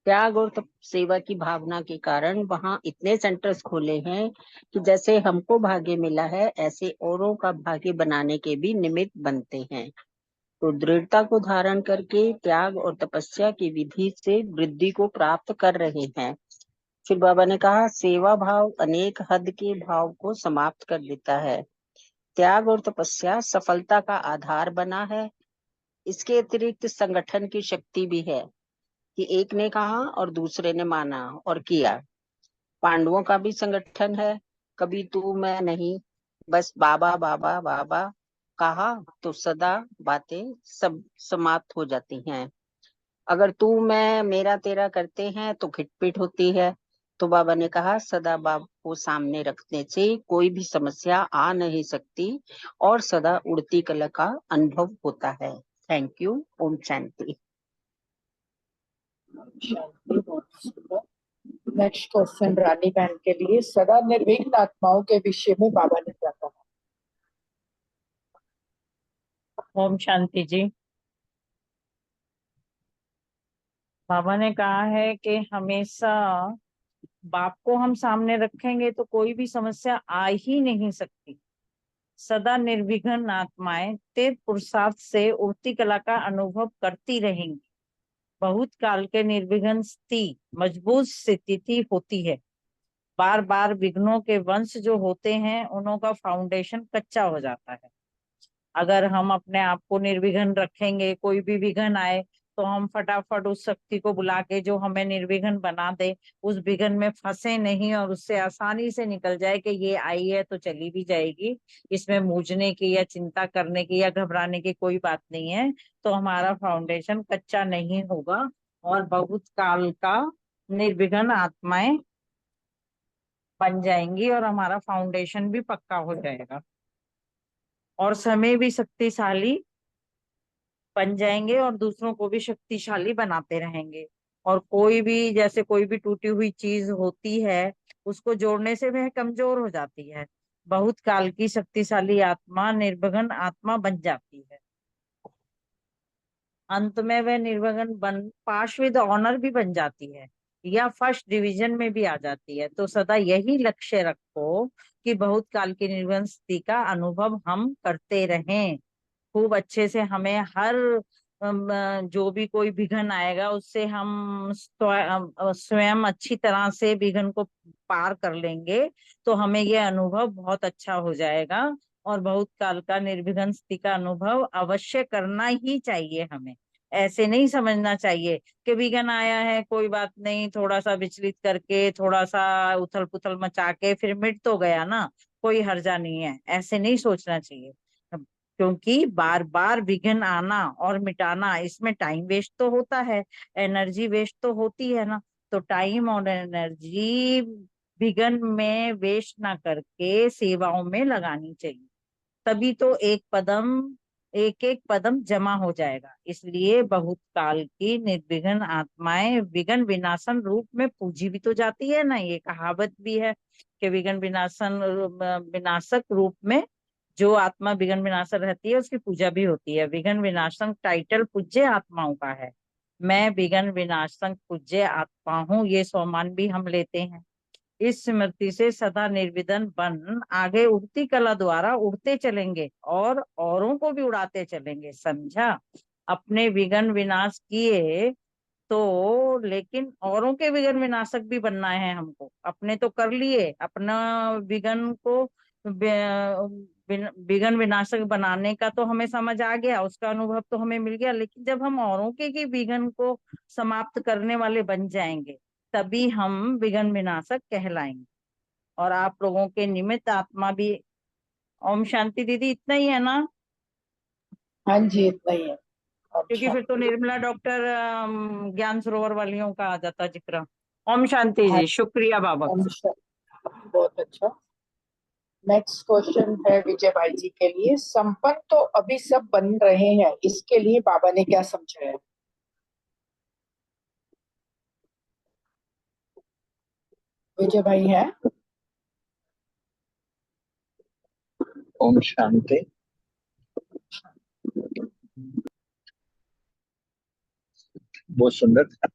त्याग और सेवा की भावना के कारण वहाँ इतने सेंटर्स खोले हैं कि जैसे हमको भाग्य मिला है, ऐसे औरों का भाग्य बनाने के भी निमित्त बनते हैं। तो दृढ़ता को धारण करके त्याग और तपस्या की विधि से वृद्धि को प्राप्त कर रहे हैं। फिर बाबा ने कहा सेवा भाव अनेक हद के भाव को समाप्त कर देता है। त्याग और तपस्या सफलता का आधार बना है। इसके अतिरिक्त संगठन की शक्ति भी है कि एक ने कहा और दूसरे ने माना और किया। पांडवों का भी संगठन है, कभी तू मैं नहीं, बस बाबा बाबा बाबा कहा तो सदा बातें सब समाप्त हो जाती हैं। अगर तू मैं मेरा तेरा करते हैं तो खिटपिट होती है। तो बाबा ने कहा सदा बाबा को सामने रखने से कोई भी समस्या आ नहीं सकती और सदा उड़ती कला का अनुभव होता है। Thank you. ओम शांति। शांति, बहुत सुंदर। नेक्स्ट क्वेश्चन रानी बहन के लिए, सदा निर्विघ्न आत्माओं के विषय में बाबा ने क्या कहा? ओम शांति जी। बाबा ने कहा है कि हमेशा बाप को हम सामने रखेंगे तो कोई भी समस्या आ ही नहीं सकती। सदा निर्विघ्न आत्माएं तेज पुरुषार्थ से उड़ती कला का अनुभव करती रहेंगी। बहुत काल के निर्विघ्न स्थिति मजबूत स्थिति होती है। बार बार विघ्नों के वंश जो होते हैं उनों का फाउंडेशन कच्चा हो जाता है। अगर हम अपने आप को निर्विघ्न रखेंगे, कोई भी विघ्न आए तो हम फटाफट उस शक्ति को बुला के जो हमें निर्विघ्न बना दे, उस विघ्न में फंसे नहीं और उससे आसानी से निकल जाए कि ये आई है तो चली भी जाएगी, इसमें मूझने की या चिंता करने की या घबराने की कोई बात नहीं है, तो हमारा फाउंडेशन कच्चा नहीं होगा और बहुत काल का निर्विघ्न आत्माएं बन जाएंगी और हमारा फाउंडेशन भी पक्का हो जाएगा और समय भी शक्तिशाली बन जाएंगे और दूसरों को भी शक्तिशाली बनाते रहेंगे। और कोई भी, जैसे कोई भी टूटी हुई चीज होती है उसको जोड़ने से वह कमजोर हो जाती है। बहुत काल की शक्तिशाली आत्मा निर्विघ्न आत्मा बन जाती है। अंत में वह निर्विघ्न बन पाश विद ऑनर भी बन जाती है या फर्स्ट डिवीजन में भी आ जाती है। तो सदा यही लक्ष्य रखो कि बहुत काल की निर्विघ्न स्थिति का अनुभव हम करते रहें। खूब अच्छे से हमें हर जो भी कोई विघ्न आएगा उससे हम स्वयं अच्छी तरह से विघ्न को पार कर लेंगे तो हमें यह अनुभव बहुत अच्छा हो जाएगा। और बहुत काल का निर्विघ्न स्थिति का अनुभव अवश्य करना ही चाहिए हमें। ऐसे नहीं समझना चाहिए कि विघ्न आया है कोई बात नहीं, थोड़ा सा विचलित करके थोड़ा सा उथल पुथल मचा के फिर मिट तो गया ना, कोई हर्जा नहीं है, ऐसे नहीं सोचना चाहिए। क्योंकि बार बार विघ्न आना और मिटाना, इसमें टाइम वेस्ट तो होता है, एनर्जी वेस्ट तो होती है ना। तो टाइम और एनर्जी विघ्न में वेस्ट ना करके सेवाओं में लगानी चाहिए, तभी तो एक एक कदम जमा हो जाएगा। इसलिए बहुत काल की निर्विघ्न आत्माएं विघ्न विनाशन रूप में पूजी भी तो जाती है ना, ये कहावत भी है कि विघ्न विनाशक रूप में जो आत्मा विघ्न विनाशक रहती है उसकी पूजा भी होती है। विघ्न विनाशक टाइटल पूज्य आत्माओं का है। मैं विघ्न विनाशक पूज्य आत्मा हूँ, ये सम्मान भी हम लेते हैं। इस स्मृति से सदा निर्विघ्न बन आगे उड़ती कला द्वारा उड़ते चलेंगे और औरों को भी उड़ाते चलेंगे। समझा? अपने विघ्न विनाश किए तो, लेकिन औरों के विघ्न विनाशक भी बनना है हमको। अपने तो कर लिए, अपना विघ्न को विघ्न विनाशक बनाने का तो हमें समझ आ गया, उसका अनुभव तो हमें मिल गया, लेकिन जब हम औरों के विघ्न को समाप्त करने वाले बन जाएंगे तभी हम विघ्न विनाशक कहलाएंगे और आप लोगों के निमित्त आत्मा भी। ओम शांति दीदी, इतना ही है ना? हाँ जी, इतना ही है। क्योंकि अच्छा, फिर तो निर्मला डॉक्टर ज्ञान सरोवर वालियों का आ जाता जिक्र। ओम शांति हाँ, जी, शुक्रिया बाबा। बहुत अच्छा। नेक्स्ट क्वेश्चन है विजय भाई जी के लिए, संपन्न तो अभी सब बन रहे हैं, इसके लिए बाबा ने क्या समझाया? विजय भाई है? ओम शांति। बहुत सुंदर था,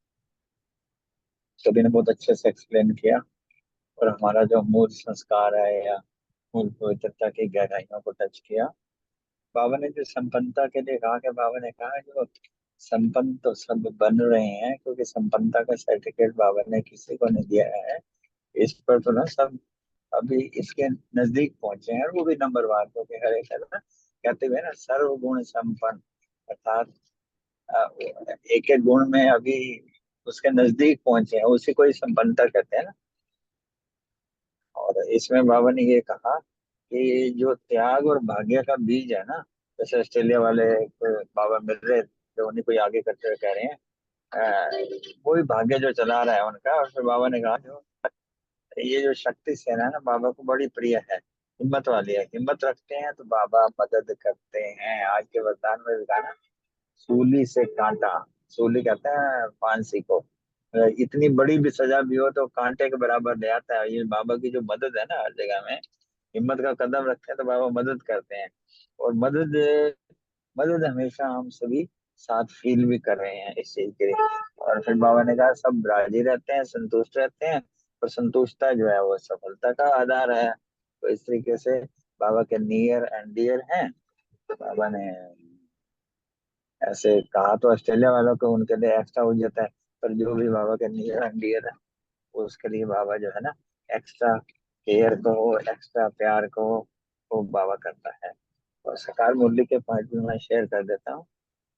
सभी ने बहुत अच्छे से एक्सप्लेन किया और हमारा जो मूल संस्कार है या मूल पवित्रता की गहराइयों को टच किया। बाबा ने जो संपन्नता के लिए कहा कि बाबा ने कहा जो संपन्न तो सब बन रहे हैं, क्योंकि संपन्नता का सर्टिफिकेट बाबा ने किसी को नहीं दिया है। इस पर तो ना सब अभी इसके नजदीक पहुंचे हैं, और वो भी नंबर वार, क्योंकि हर एक है ना कहते हुए ना सर्वगुण संपन्न, अर्थात एक एक गुण में अभी उसके नजदीक पहुंचे हैं, उसी को ही संपन्नता कहते हैं ना। और इसमें बाबा ने ये कहा कि जो त्याग और भाग्य का बीज है ना, जैसे ऑस्ट्रेलिया वाले एक बाबा मिल रहे थे, उन्हीं को ही आगे करते हुए कह रहे हैं वही भाग्य जो चला रहा है उनका। और फिर बाबा ने कहा जो ये जो शक्ति सेना है ना, बाबा को बड़ी प्रिय है, हिम्मत वाली है, हिम्मत रखते हैं तो बाबा मदद करते हैं। आज के वरदान में भी कहा ना, सूली से कांटा, सूली कहते हैं फांसी को, इतनी बड़ी भी सजा भी हो तो कांटे के बराबर ले आता है। ये बाबा की जो मदद है ना, हर जगह में हिम्मत का कदम रखते हैं तो बाबा मदद करते हैं। और मदद मदद हमेशा हम सभी साथ फील भी कर रहे हैं इस चीज के लिए। और फिर बाबा ने कहा सब राजी रहते हैं, संतुष्ट रहते हैं, और संतुष्टता जो है वो सफलता का आधार है। तो इस तरीके से बाबा के नियर एंड डियर हैं। बाबा ने ऐसे कहा तो ऑस्ट्रेलिया वालों को उनके लिए एक्स्ट्रा हो जाता है, पर जो भी बाबा के नियर एंड डियर है उसके लिए बाबा जो है ना एक्स्ट्रा केयर को, एक्स्ट्रा प्यार को वो बाबा करता है। और सकार मुरली के पॉइंट भी मैं शेयर कर देता हूँ।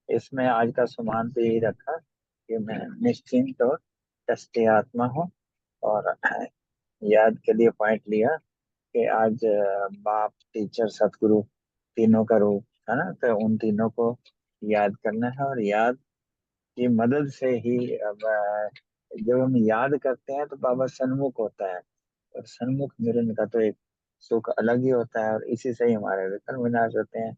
इसमें आज का सुमान तो यही रखा कि मैं निश्चिंत और टस्टी आत्मा हूँ। और याद के लिए पॉइंट लिया कि आज बाप, टीचर, सतगुरु तीनों का रूप है ना, तो उन तीनों को याद करना है। और याद की मदद से ही अब जब हम याद करते हैं तो बाबा सन्मुख होता है, और सन्मुख मिलन का तो एक सुख अलग ही होता है, और इसी से ही हमारे विकर्म विनाश होते हैं।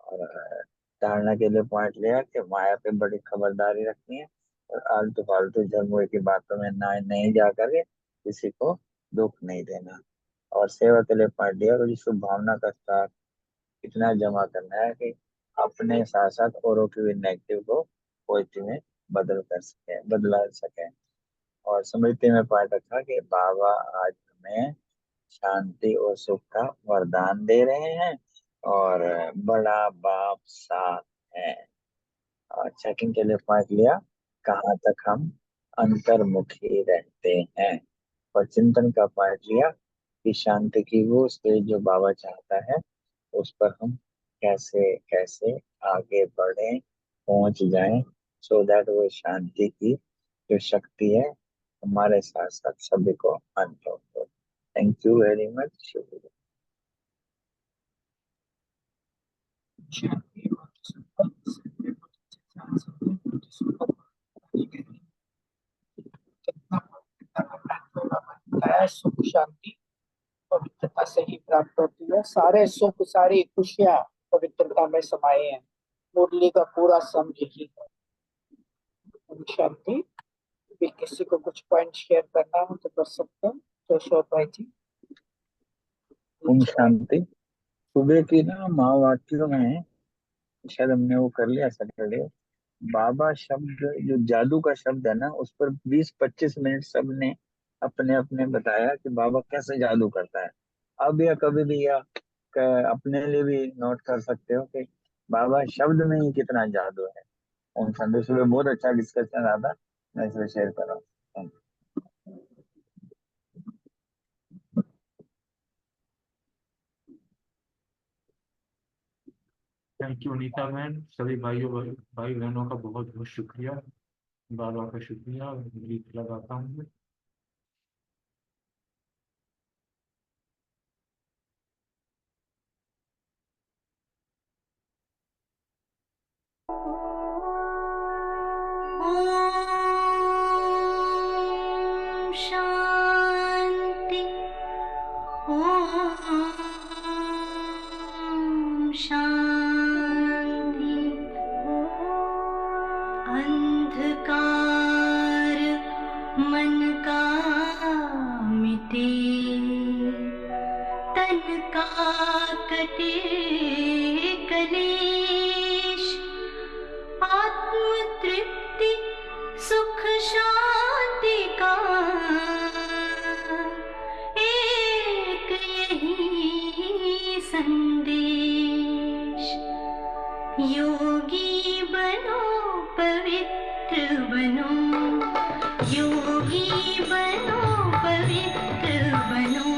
और धारणा के लिए पॉइंट लिया कि माया पे बड़ी खबरदारी रखनी है, और आलतू फालतू जन्मों की बातों में ना नहीं जा करके किसी को दुख नहीं देना। और सेवा के लिए पॉइंट लिया कि शुभ भावना का स्टार इतना जमा करना है कि अपने साथ साथ औरों की भी नेगेटिव को पॉजिटिव में बदला सके। और स्मृति में पॉइंट रखा कि बाबा आज हमें शांति और सुख का वरदान दे रहे हैं, और बड़ा बाप साथ है। और चेकिंग के लिए पॉइंट लिया कहाँ तक हम अंतर्मुखी रहते हैं। और चिंतन का पॉइंट लिया कि शांति की वो स्टेज जो बाबा चाहता है उस पर हम कैसे कैसे आगे बढ़े, पहुंच जाएं, सो दैट वो शांति की जो शक्ति है हमारे साथ साथ सभी को अनुभव हो। Thank you very much. शुक्रिया। सुख शांति पवित्रता से ही प्राप्त होती है। सारे सुख, सारी खुशियां पवित्रता में समाये हैं। मुरली का पूरा सम यही है। शांति। भी किसी को कुछ पॉइंट शेयर करना हो तो कर सकते हैं। तो शोर भाई जी। ओम शांति। सुबह की ना महावाक्यों में शायद हमने वो कर लिया सैटरडे, बाबा शब्द जो जादू का शब्द है ना, उस पर 20-25 मिनट सबने अपने अपने बताया कि बाबा कैसे जादू करता है। अब या कभी भी या अपने लिए भी नोट कर सकते हो कि बाबा शब्द में ही कितना जादू है। उन संडे सुबह बहुत अच्छा डिस्कशन रहा था, मैं इसमें शेयर कर रहा हूँ। थैंक यू नीता बहन। सभी भाई बहनों का बहुत बहुत शुक्रिया। बाबा का शुक्रिया गीत लगाता हूँ। शांति। शांति। अंधकार मन का मिटे, तन का कटे कलेश, आत्म तृप्ति सुख शांति का एक यही संदेश। योगी बनो, पवित्र बनो, योगी बनो, पवित्र बनो,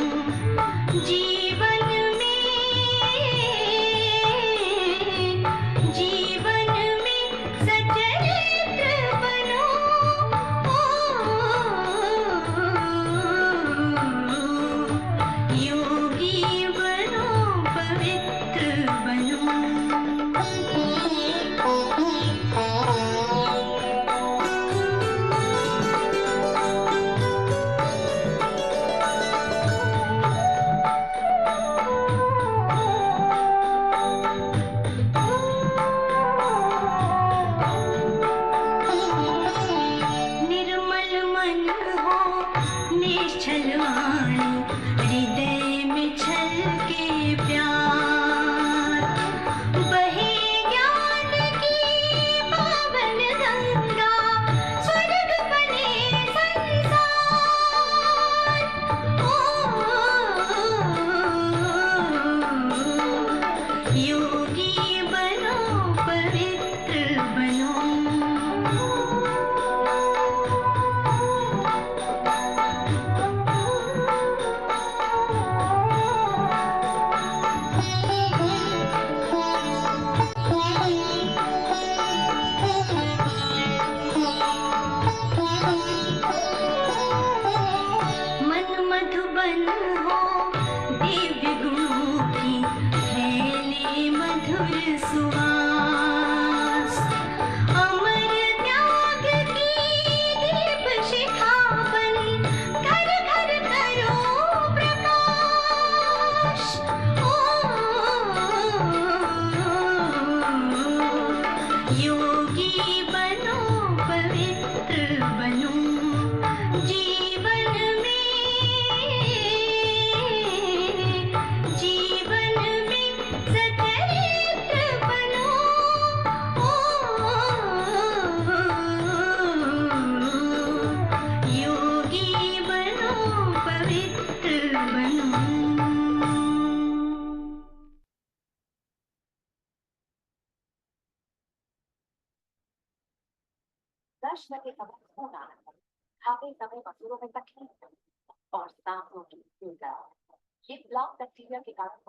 जीवन में सचरित्र बनो। प्रश्न के समय होना खाते समय मसूरों में तकलीफ और सांसों की ये ब्लॉक बैक्टीरिया के कारण